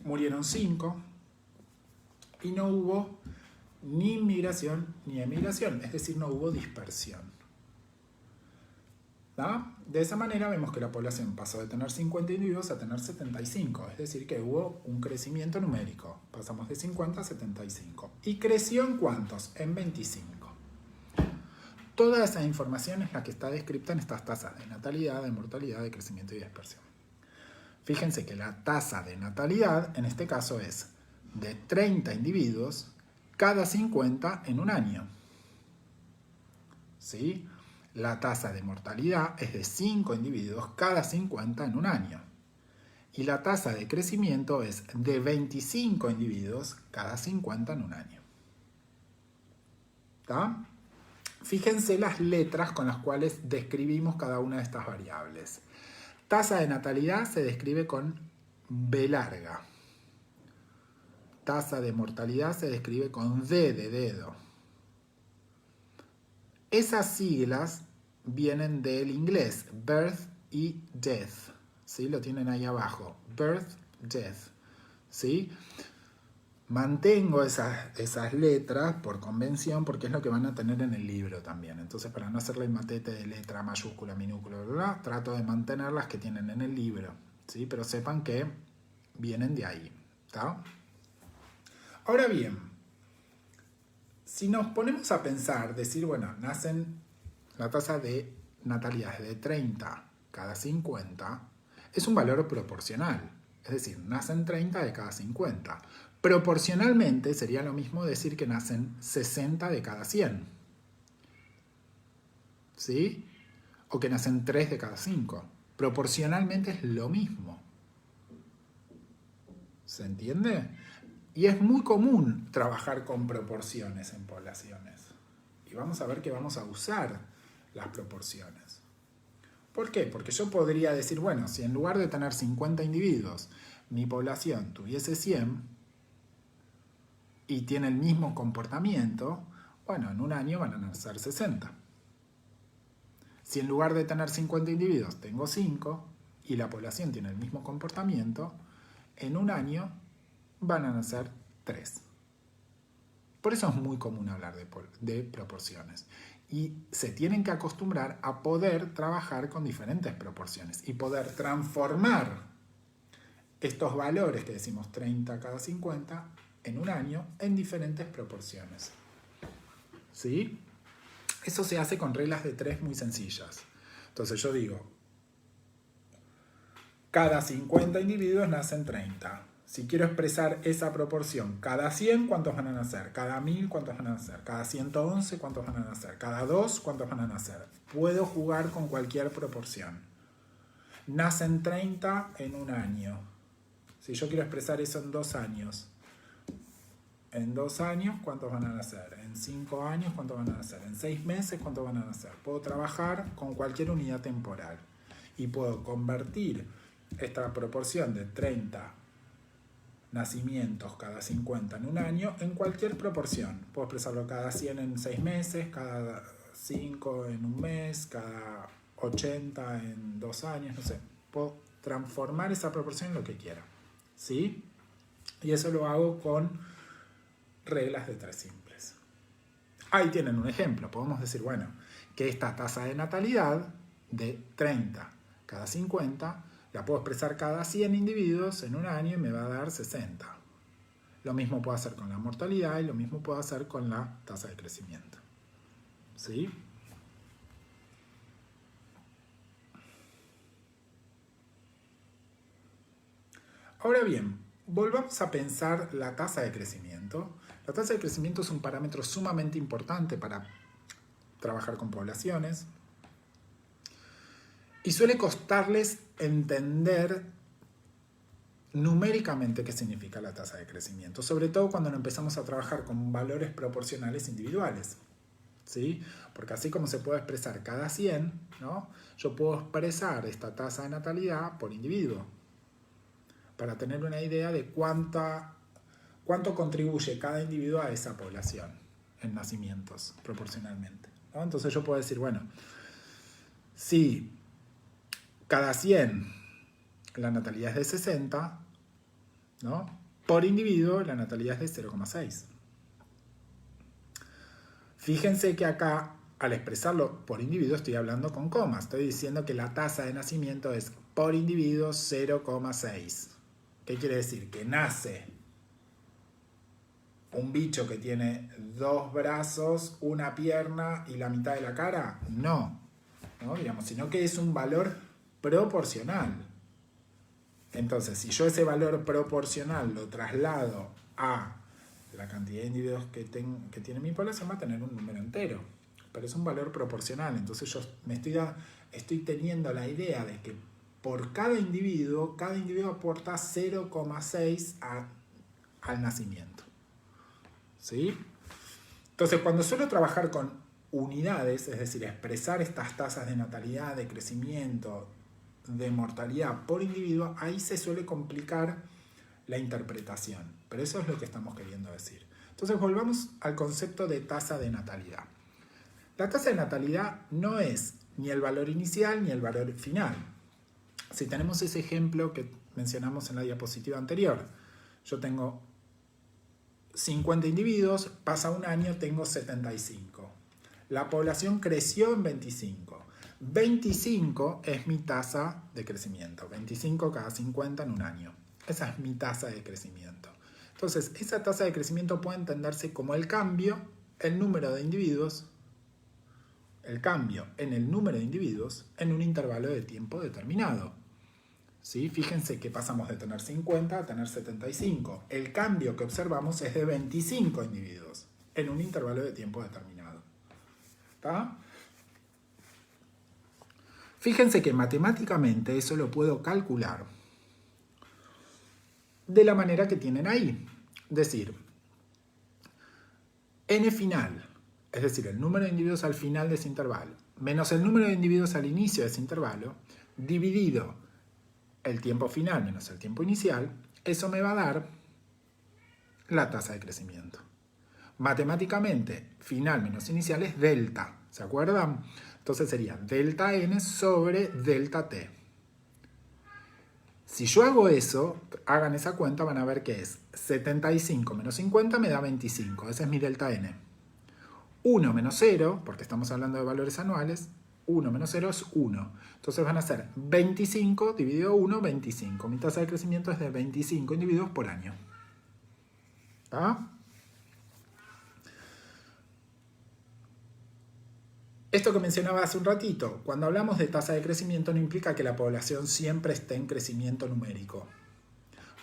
murieron 5 y no hubo ni inmigración ni emigración, es decir, no hubo dispersión. ¿Da? De esa manera vemos que la población pasó de tener 50 individuos a tener 75, es decir, que hubo un crecimiento numérico, pasamos de 50 a 75. ¿Y creció en cuántos? En 25. Toda esa información es la que está descrita en estas tasas de natalidad, de mortalidad, de crecimiento y dispersión. Fíjense que la tasa de natalidad, en este caso, es de 30 individuos cada 50 en un año. ¿Sí? La tasa de mortalidad es de 5 individuos cada 50 en un año. Y la tasa de crecimiento es de 25 individuos cada 50 en un año. ¿Está? Fíjense las letras con las cuales describimos cada una de estas variables. Tasa de natalidad se describe con B larga. Tasa de mortalidad se describe con D de dedo. Esas siglas vienen del inglés, birth y death. ¿Sí? Lo tienen ahí abajo. Birth, death. ¿Sí? Mantengo esas letras por convención porque es lo que van a tener en el libro también. Entonces, para no hacerle el matete de letra mayúscula, minúscula, bla, bla, trato de mantener las que tienen en el libro. ¿Sí? Pero sepan que vienen de ahí. ¿Está? Ahora bien, si nos ponemos a pensar, decir, bueno, nacen, la tasa de natalidad es de 30 cada 50, es un valor proporcional. Es decir, nacen 30 de cada 50. Proporcionalmente sería lo mismo decir que nacen 60 de cada 100. ¿Sí? O que nacen 3 de cada 5. Proporcionalmente es lo mismo. ¿Se entiende? Y es muy común trabajar con proporciones en poblaciones. Y vamos a ver que vamos a usar las proporciones. ¿Por qué? Porque yo podría decir, bueno, si en lugar de tener 50 individuos, mi población tuviese 100 y tiene el mismo comportamiento, bueno, en un año van a nacer 60. Si en lugar de tener 50 individuos tengo 5 y la población tiene el mismo comportamiento, en un año van a nacer 3. Por eso es muy común hablar de proporciones. Y se tienen que acostumbrar a poder trabajar con diferentes proporciones y poder transformar estos valores que decimos 30 cada 50 en un año en diferentes proporciones. ¿Sí? Eso se hace con reglas de 3 muy sencillas. Entonces yo digo, cada 50 individuos nacen 30. Si quiero expresar esa proporción, cada 100, ¿cuántos van a nacer? Cada 1000, ¿cuántos van a nacer? Cada 111, ¿cuántos van a nacer? Cada 2, ¿cuántos van a nacer? Puedo jugar con cualquier proporción. Nacen 30 en un año. Si yo quiero expresar eso en 2 años, en 2 años, ¿cuántos van a nacer? En 5 años, ¿cuántos van a nacer? En 6 meses, ¿cuántos van a nacer? Puedo trabajar con cualquier unidad temporal y puedo convertir esta proporción de 30 nacimientos cada 50 en un año en cualquier proporción. Puedo expresarlo cada 100 en 6 meses, cada 5 en un mes, cada 80 en 2 años, no sé. Puedo transformar esa proporción en lo que quiera. ¿Sí? Y eso lo hago con reglas de 3 simples. Ahí tienen un ejemplo. Podemos decir, bueno, que esta tasa de natalidad de 30 cada 50 la puedo expresar cada 100 individuos en un año y me va a dar 60. Lo mismo puedo hacer con la mortalidad y lo mismo puedo hacer con la tasa de crecimiento. ¿Sí? Ahora bien, volvamos a pensar la tasa de crecimiento. La tasa de crecimiento es un parámetro sumamente importante para trabajar con poblaciones y suele costarles entender numéricamente qué significa la tasa de crecimiento, sobre todo cuando empezamos a trabajar con valores proporcionales individuales. ¿Sí? Porque así como se puede expresar cada 100, ¿no? Yo puedo expresar esta tasa de natalidad por individuo para tener una idea de cuánto contribuye cada individuo a esa población en nacimientos, proporcionalmente, ¿no? Entonces yo puedo decir, bueno, si cada 100 la natalidad es de 60, ¿no? Por individuo la natalidad es de 0,6. Fíjense que acá, al expresarlo por individuo, estoy hablando con comas. Estoy diciendo que la tasa de nacimiento es por individuo 0,6. ¿Qué quiere decir? Que nace un bicho que tiene 2 brazos, una pierna y la mitad de la cara. No, digamos, sino que es un valor proporcional. Entonces, si yo ese valor proporcional lo traslado a la cantidad de individuos que tiene mi población, va a tener un número entero. Pero es un valor proporcional. Entonces yo estoy teniendo la idea de que por cada individuo aporta 0,6 al nacimiento. ¿Sí? Entonces, cuando suelo trabajar con unidades, es decir, expresar estas tasas de natalidad, de crecimiento, de mortalidad por individuo, ahí se suele complicar la interpretación. Pero eso es lo que estamos queriendo decir. Entonces, volvamos al concepto de tasa de natalidad. La tasa de natalidad no es ni el valor inicial ni el valor final. Si tenemos ese ejemplo que mencionamos en la diapositiva anterior, yo tengo 50 individuos, pasa un año, tengo 75. La población creció en 25. 25 es mi tasa de crecimiento. 25 cada 50 en un año. Esa es mi tasa de crecimiento. Entonces, esa tasa de crecimiento puede entenderse como el cambio, el número de individuos, el cambio en el número de individuos en un intervalo de tiempo determinado. ¿Sí? Fíjense que pasamos de tener 50 a tener 75. El cambio que observamos es de 25 individuos en un intervalo de tiempo determinado. ¿Está? Fíjense que matemáticamente eso lo puedo calcular de la manera que tienen ahí. Es decir, n final, es decir, el número de individuos al final de ese intervalo, menos el número de individuos al inicio de ese intervalo, dividido el tiempo final menos el tiempo inicial, eso me va a dar la tasa de crecimiento. Matemáticamente, final menos inicial es delta, ¿se acuerdan? Entonces sería delta n sobre delta t. Si yo hago eso, hagan esa cuenta, van a ver que es 75 menos 50 me da 25, ese es mi delta n. 1 menos 0, porque estamos hablando de valores anuales, 1 menos 0 es 1. Entonces van a ser 25 dividido 1, 25. Mi tasa de crecimiento es de 25 individuos por año. ¿Está? Esto que mencionaba hace un ratito, cuando hablamos de tasa de crecimiento no implica que la población siempre esté en crecimiento numérico.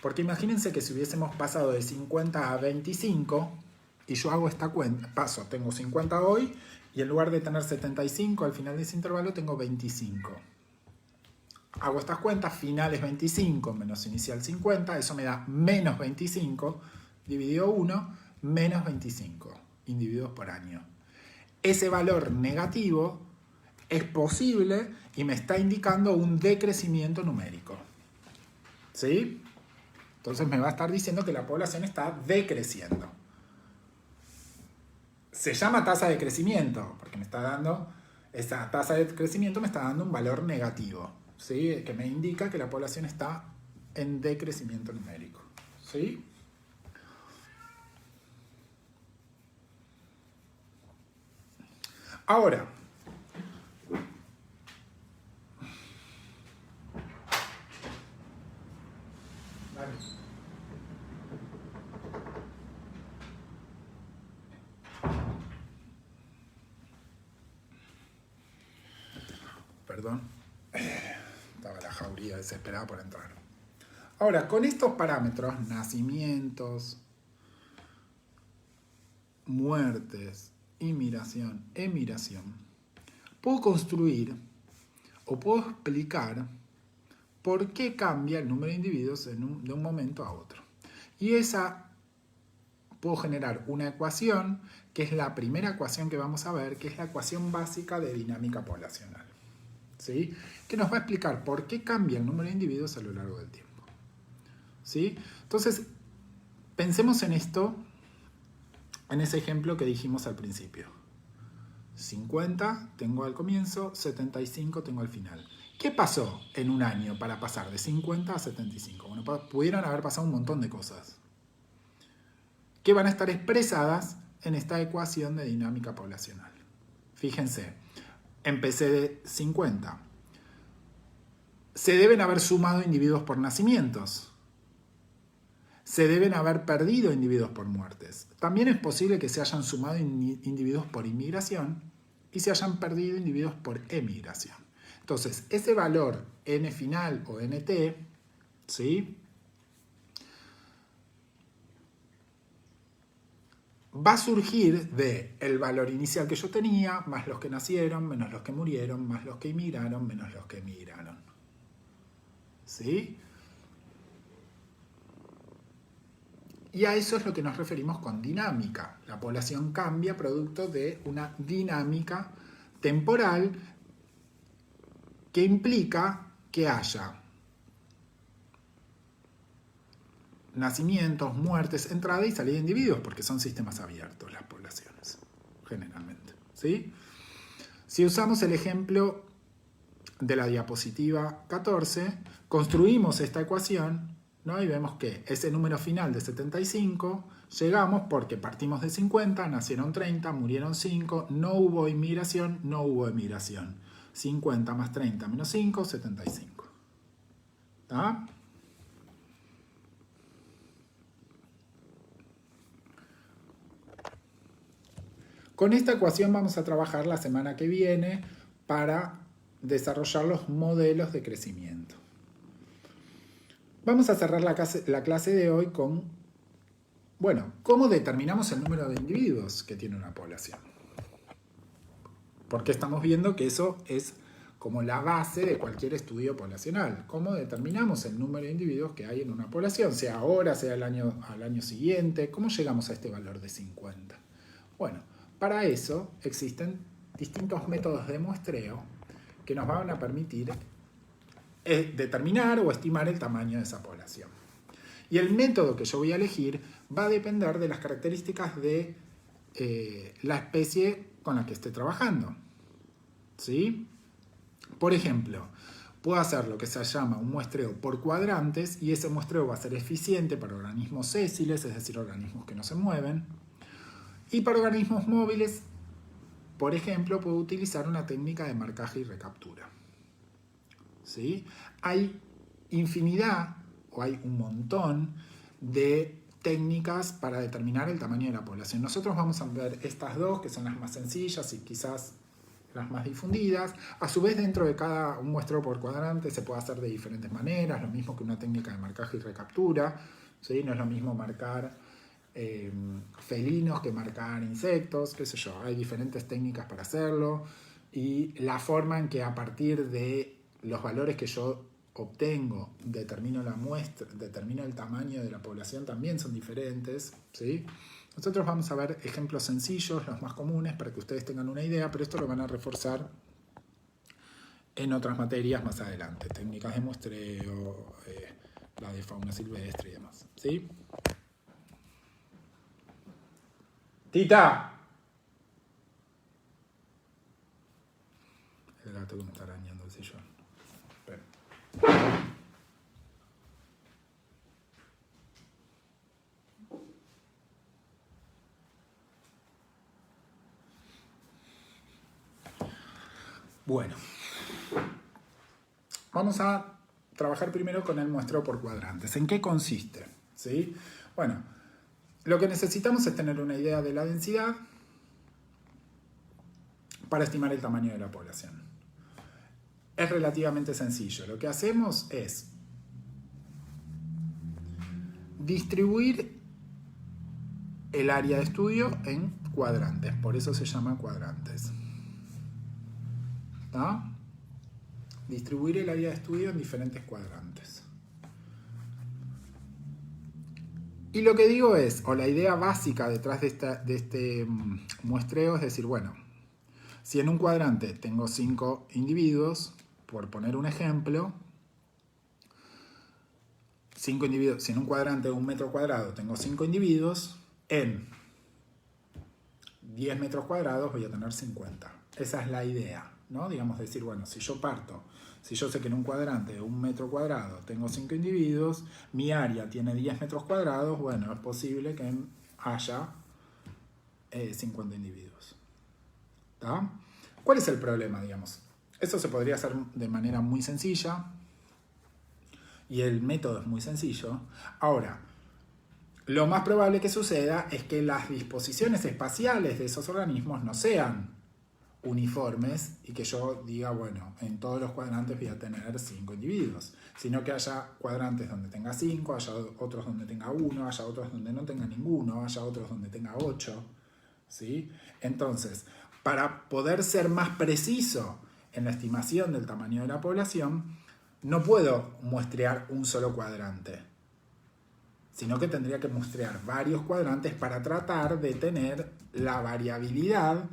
Porque imagínense que si hubiésemos pasado de 50 a 25, y yo hago esta cuenta, tengo 50 hoy, y en lugar de tener 75 al final de ese intervalo, tengo 25. Hago estas cuentas, final es 25 menos inicial 50, eso me da menos 25, dividido 1, menos 25 individuos por año. Ese valor negativo es posible y me está indicando un decrecimiento numérico. ¿Sí? Entonces me va a estar diciendo que la población está decreciendo. Se llama tasa de crecimiento, porque me está dando, esa tasa de crecimiento me está dando un valor negativo, ¿sí? Que me indica que la población está en decrecimiento numérico. ¿Sí? Ahora, perdón, estaba la jauría desesperada por entrar. Ahora, con estos parámetros, nacimientos, muertes, inmigración, emigración, puedo construir o puedo explicar por qué cambia el número de individuos de un momento a otro. Y puedo generar una ecuación, que es la primera ecuación que vamos a ver, que es la ecuación básica de dinámica poblacional. ¿Sí? Que nos va a explicar por qué cambia el número de individuos a lo largo del tiempo. ¿Sí? Entonces, pensemos en esto en ese ejemplo que dijimos al principio. 50 tengo al comienzo, 75 tengo al final. ¿Qué pasó en un año para pasar de 50 a 75? Bueno, pudieron haber pasado un montón de cosas que van a estar expresadas en esta ecuación de dinámica poblacional. Fíjense, empecé de 50. Se deben haber sumado individuos por nacimientos. Se deben haber perdido individuos por muertes. También es posible que se hayan sumado individuos por inmigración y se hayan perdido individuos por emigración. Entonces, ese valor n final o nt, ¿sí?, va a surgir del valor inicial que yo tenía, más los que nacieron, menos los que murieron, más los que emigraron, menos los que emigraron. ¿Sí? Y a eso es lo que nos referimos con dinámica. La población cambia producto de una dinámica temporal que implica que haya nacimientos, muertes, entrada y salida de individuos, porque son sistemas abiertos las poblaciones, generalmente. ¿Sí? Si usamos el ejemplo de la diapositiva 14, construimos esta ecuación, ¿no? Y vemos que ese número final de 75 llegamos porque partimos de 50, nacieron 30, murieron 5, no hubo inmigración, no hubo emigración. 50 más 30 menos 5, 75. ¿Está? Con esta ecuación vamos a trabajar la semana que viene para desarrollar los modelos de crecimiento. Vamos a cerrar la clase de hoy con, bueno, ¿cómo determinamos el número de individuos que tiene una población? Porque estamos viendo que eso es como la base de cualquier estudio poblacional. ¿Cómo determinamos el número de individuos que hay en una población? Sea ahora, sea al año siguiente. ¿Cómo llegamos a este valor de 50? Bueno, para eso existen distintos métodos de muestreo que nos van a permitir determinar o estimar el tamaño de esa población. Y el método que yo voy a elegir va a depender de las características de la especie con la que esté trabajando. ¿Sí? Por ejemplo, puedo hacer lo que se llama un muestreo por cuadrantes y ese muestreo va a ser eficiente para organismos sésiles, es decir, organismos que no se mueven. Y para organismos móviles, por ejemplo, puedo utilizar una técnica de marcaje y recaptura. ¿Sí? Hay infinidad o hay un montón de técnicas para determinar el tamaño de la población. Nosotros vamos a ver estas dos, que son las más sencillas y quizás las más difundidas. A su vez, dentro de cada un muestreo por cuadrante se puede hacer de diferentes maneras, lo mismo que una técnica de marcaje y recaptura. ¿Sí? No es lo mismo marcar felinos que marcar insectos, qué sé yo. Hay diferentes técnicas para hacerlo y la forma en que a partir de los valores que yo obtengo determino la muestra, determino el tamaño de la población también son diferentes, ¿sí? Nosotros vamos a ver ejemplos sencillos, los más comunes, para que ustedes tengan una idea, pero esto lo van a reforzar en otras materias más adelante, técnicas de muestreo, la de fauna silvestre y demás, ¿sí? ¡Tita! El gato que me está arañando el sillón. Espera. Bueno, vamos a trabajar primero con el muestreo por cuadrantes. ¿En qué consiste? ¿Sí? Bueno, lo que necesitamos es tener una idea de la densidad para estimar el tamaño de la población. Es relativamente sencillo. Lo que hacemos es distribuir el área de estudio en cuadrantes, por eso se llama cuadrantes. ¿Está? Distribuir el área de estudio en diferentes cuadrantes. Y lo que digo es, o la idea básica detrás de este muestreo es decir, bueno, si en un cuadrante tengo 5 individuos, por poner un ejemplo, 5 individuos, si en un cuadrante de 1 metro cuadrado tengo 5 individuos, en 10 metros cuadrados voy a tener 50. Esa es la idea, ¿no? Digamos, decir, bueno, si yo sé que en un cuadrante de 1 metro cuadrado tengo 5 individuos, mi área tiene 10 metros cuadrados, bueno, es posible que haya 50 individuos. ¿Tá? ¿Cuál es el problema, digamos? Eso se podría hacer de manera muy sencilla y el método es muy sencillo. Ahora, lo más probable que suceda es que las disposiciones espaciales de esos organismos no sean uniformes y que yo diga, bueno, en todos los cuadrantes voy a tener 5 individuos, sino que haya cuadrantes donde tenga 5, haya otros donde tenga 1, haya otros donde no tenga ninguno, haya otros donde tenga 8, ¿sí? Entonces, para poder ser más preciso en la estimación del tamaño de la población, no puedo muestrear un solo cuadrante, sino que tendría que muestrear varios cuadrantes para tratar de tener la variabilidad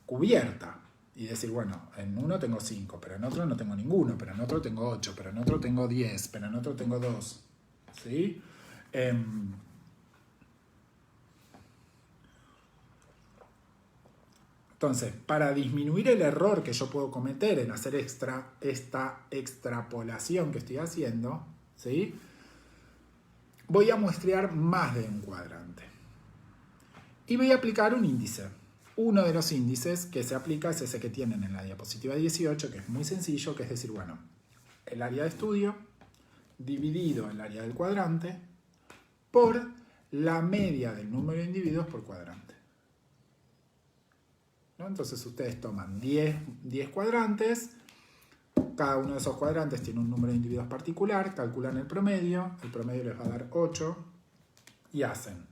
cubierta y decir, bueno, en uno tengo 5, pero en otro no tengo ninguno, pero en otro tengo 8, pero en otro tengo 10, pero en otro tengo 2, ¿sí? Entonces, para disminuir el error que yo puedo cometer en hacer esta extrapolación que estoy haciendo, ¿sí? Voy a muestrear más de un cuadrante. Y voy a aplicar un índice. Uno de los índices que se aplica es ese que tienen en la diapositiva 18, que es muy sencillo, que es decir, bueno, el área de estudio dividido el área del cuadrante por la media del número de individuos por cuadrante. ¿No? Entonces ustedes toman 10 cuadrantes, cada uno de esos cuadrantes tiene un número de individuos particular, calculan el promedio les va a dar 8 y hacen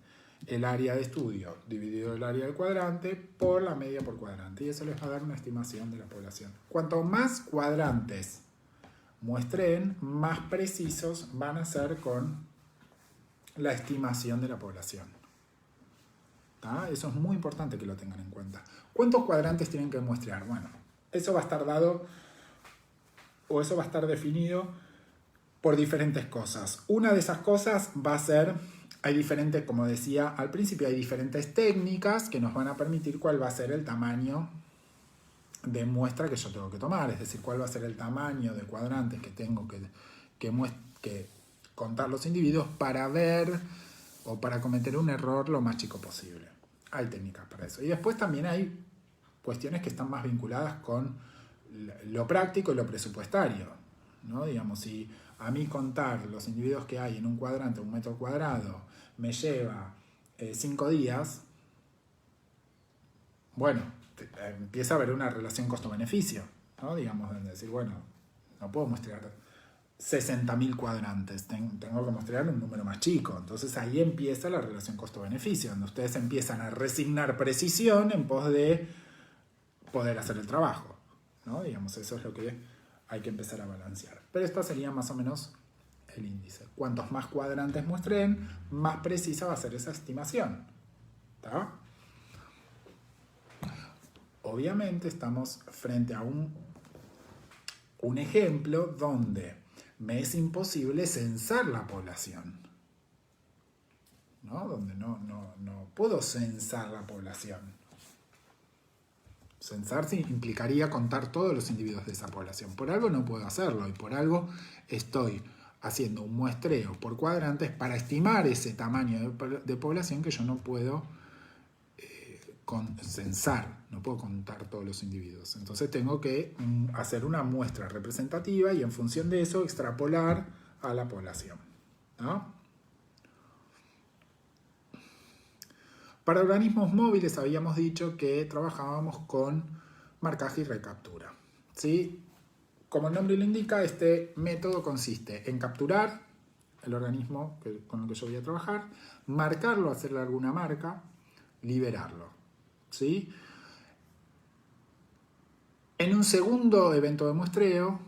el área de estudio dividido el área del cuadrante por la media por cuadrante y eso les va a dar una estimación de la población. Cuanto más cuadrantes muestren, más precisos van a ser con la estimación de la población. ¿Tá? Eso es muy importante que lo tengan en cuenta. ¿Cuántos cuadrantes tienen que muestrear? Bueno, eso va a estar dado o eso va a estar definido por diferentes cosas. Una de esas cosas va a ser, hay diferentes, como decía al principio, hay diferentes técnicas que nos van a permitir cuál va a ser el tamaño de muestra que yo tengo que tomar, es decir, cuál va a ser el tamaño de cuadrantes que tengo que contar los individuos para ver o para cometer un error lo más chico posible. Hay técnicas para eso. Y después también hay cuestiones que están más vinculadas con lo práctico y lo presupuestario, ¿no? Digamos, si a mí contar los individuos que hay en un cuadrante, 1 metro cuadrado, me lleva 5 días, bueno, empieza a haber una relación costo-beneficio, ¿no? Digamos, de decir, bueno, no puedo mostrar 60.000 cuadrantes, tengo que mostrar un número más chico. Entonces ahí empieza la relación costo-beneficio, donde ustedes empiezan a resignar precisión en pos de poder hacer el trabajo, ¿no? Digamos, eso es lo que hay que empezar a balancear. Pero esto sería más o menos el índice. Cuantos más cuadrantes muestren, más precisa va a ser esa estimación. ¿Tá? Obviamente estamos frente a un ejemplo donde me es imposible censar la población, ¿no? Donde no puedo censar la población. Censar implicaría contar todos los individuos de esa población. Por algo no puedo hacerlo y por algo estoy haciendo un muestreo por cuadrantes para estimar ese tamaño de población que yo no puedo censar, no puedo contar todos los individuos. Entonces tengo que hacer una muestra representativa y en función de eso extrapolar a la población, ¿no? Para organismos móviles habíamos dicho que trabajábamos con marcaje y recaptura, ¿sí? Como el nombre lo indica, este método consiste en capturar el organismo con el que yo voy a trabajar, marcarlo, hacerle alguna marca, liberarlo, ¿sí? En un segundo evento de muestreo,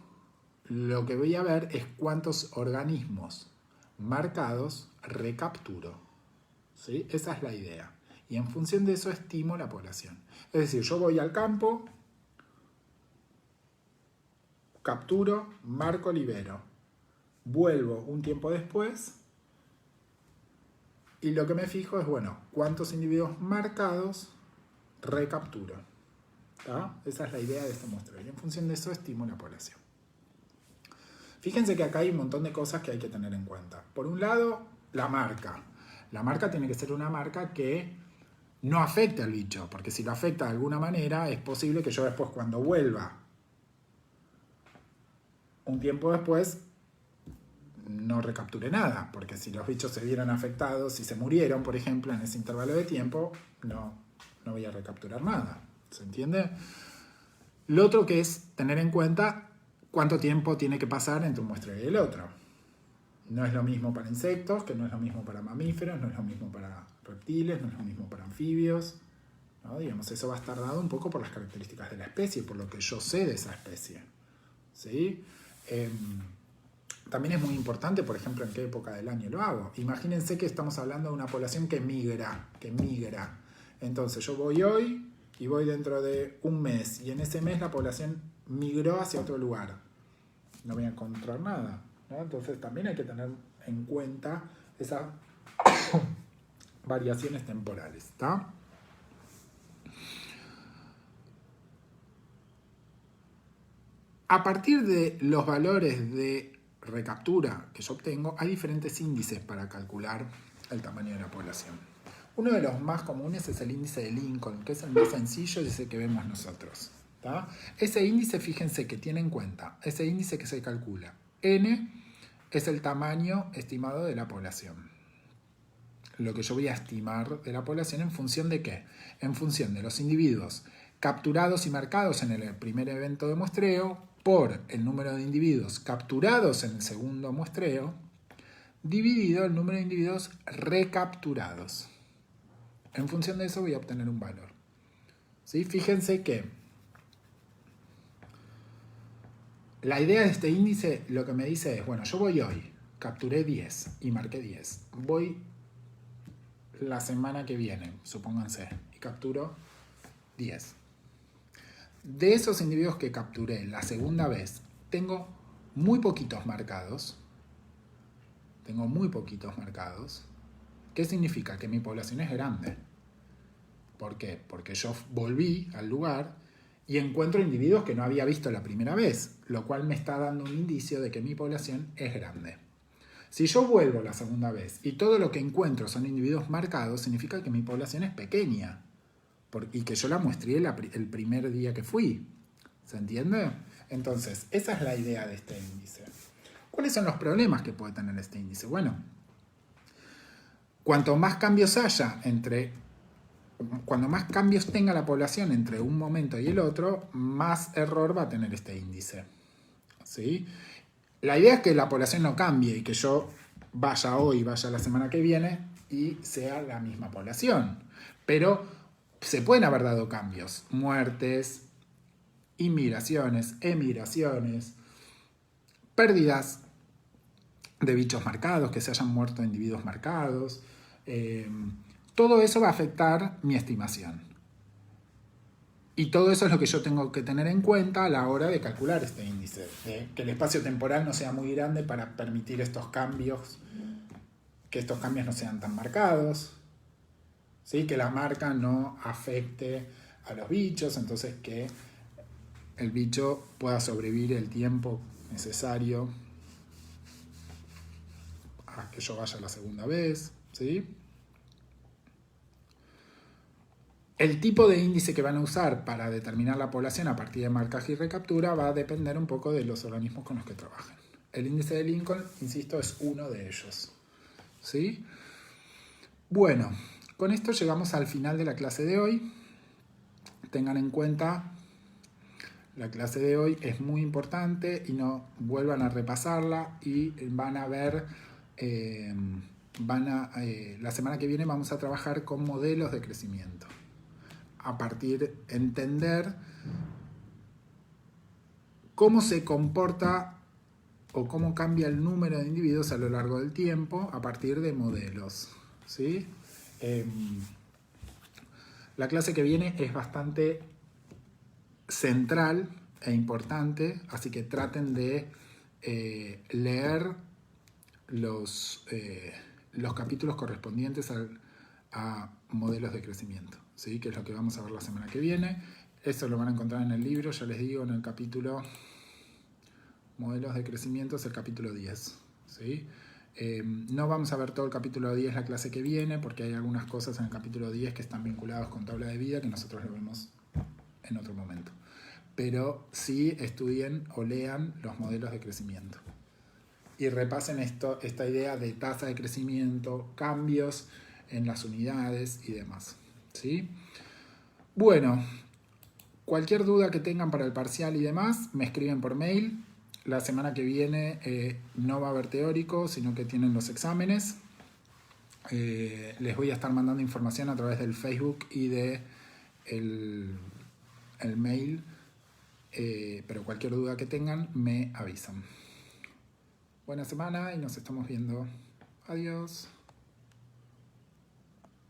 lo que voy a ver es cuántos organismos marcados recapturo, ¿sí? Esa es la idea. Y en función de eso estimo la población. Es decir, yo voy al campo, capturo, marco, libero. Vuelvo un tiempo después y lo que me fijo es, bueno, cuántos individuos marcados recapturo. ¿Tá? Esa es la idea de este muestreo. Y en función de eso estimo la población. Fíjense que acá hay un montón de cosas que hay que tener en cuenta. Por un lado, la marca. La marca tiene que ser una marca que no afecte al bicho, porque si lo afecta de alguna manera, es posible que yo después, cuando vuelva un tiempo después, no recapture nada, porque si los bichos se vieron afectados, si se murieron, por ejemplo, en ese intervalo de tiempo, no voy a recapturar nada. ¿Se entiende? Lo otro que es tener en cuenta cuánto tiempo tiene que pasar entre un muestreo y el otro. No es lo mismo para insectos, que no es lo mismo para mamíferos, no es lo mismo para reptiles, no es lo mismo para anfibios, ¿no? Digamos, eso va a estar dado un poco por las características de la especie, por lo que yo sé de esa especie. ¿Sí? También es muy importante, por ejemplo, en qué época del año lo hago. Imagínense que estamos hablando de una población que migra. Entonces yo voy hoy y voy dentro de un mes, y en ese mes la población migró hacia otro lugar. No voy a encontrar nada, ¿no? Entonces también hay que tener en cuenta esas variaciones temporales, ¿está? A partir de los valores de recaptura que yo obtengo, hay diferentes índices para calcular el tamaño de la población. Uno de los más comunes es el índice de Lincoln, que es el más sencillo y es el que vemos nosotros. ¿Tá? Ese índice, fíjense que tiene en cuenta, ese índice que se calcula, N es el tamaño estimado de la población. Lo que yo voy a estimar de la población, ¿en función de qué? En función de los individuos capturados y marcados en el primer evento de muestreo por el número de individuos capturados en el segundo muestreo, dividido el número de individuos recapturados. En función de eso voy a obtener un valor. ¿Sí? Fíjense que la idea de este índice lo que me dice es, bueno, yo voy hoy, capturé 10 y marqué 10. Voy la semana que viene, supónganse, y capturo 10. De esos individuos que capturé la segunda vez, tengo muy poquitos marcados. ¿Qué significa? Que mi población es grande. ¿Por qué? Porque yo volví al lugar y encuentro individuos que no había visto la primera vez, lo cual me está dando un indicio de que mi población es grande. Si yo vuelvo la segunda vez y todo lo que encuentro son individuos marcados, significa que mi población es pequeña y que yo la muestré el primer día que fui. ¿Se entiende? Entonces, esa es la idea de este índice. ¿Cuáles son los problemas que puede tener este índice? Bueno, cuanto más cambios tenga la población entre un momento y el otro, más error va a tener este índice. ¿Sí? La idea es que la población no cambie y que yo vaya hoy, vaya la semana que viene y sea la misma población. Pero se pueden haber dado cambios, muertes, inmigraciones, emigraciones, pérdidas de bichos marcados, que se hayan muerto individuos marcados. Todo eso va a afectar mi estimación. Y todo eso es lo que yo tengo que tener en cuenta a la hora de calcular este índice. Que el espacio temporal no sea muy grande para permitir estos cambios, que estos cambios no sean tan marcados. ¿Sí? Que la marca no afecte a los bichos, entonces que el bicho pueda sobrevivir el tiempo necesario a que yo vaya la segunda vez. ¿Sí? El tipo de índice que van a usar para determinar la población a partir de marcaje y recaptura va a depender un poco de los organismos con los que trabajen. El índice de Lincoln, insisto, es uno de ellos. ¿Sí? Bueno, con esto llegamos al final de la clase de hoy. Tengan en cuenta, la clase de hoy es muy importante y no vuelvan a repasarla y van a ver, la semana que viene vamos a trabajar con modelos de crecimiento. A partir de entender cómo se comporta o cómo cambia el número de individuos a lo largo del tiempo a partir de modelos. ¿Sí? La clase que viene es bastante central e importante, así que traten de leer los capítulos correspondientes a modelos de crecimiento, ¿sí? Que es lo que vamos a ver la semana que viene. Eso lo van a encontrar en el libro, ya les digo, en el capítulo Modelos de Crecimiento, es el capítulo 10, ¿sí? No vamos a ver todo el capítulo 10 la clase que viene, porque hay algunas cosas en el capítulo 10 que están vinculadas con tabla de vida que nosotros lo vemos en otro momento. Pero sí estudien o lean los modelos de crecimiento. Y repasen esta idea de tasa de crecimiento, cambios en las unidades y demás, ¿sí? Bueno, cualquier duda que tengan para el parcial y demás, me escriben por mail. La semana que viene no va a haber teórico, sino que tienen los exámenes. Les voy a estar mandando información a través del Facebook y de el mail, pero cualquier duda que tengan me avisan. Buena semana y nos estamos viendo. Adiós.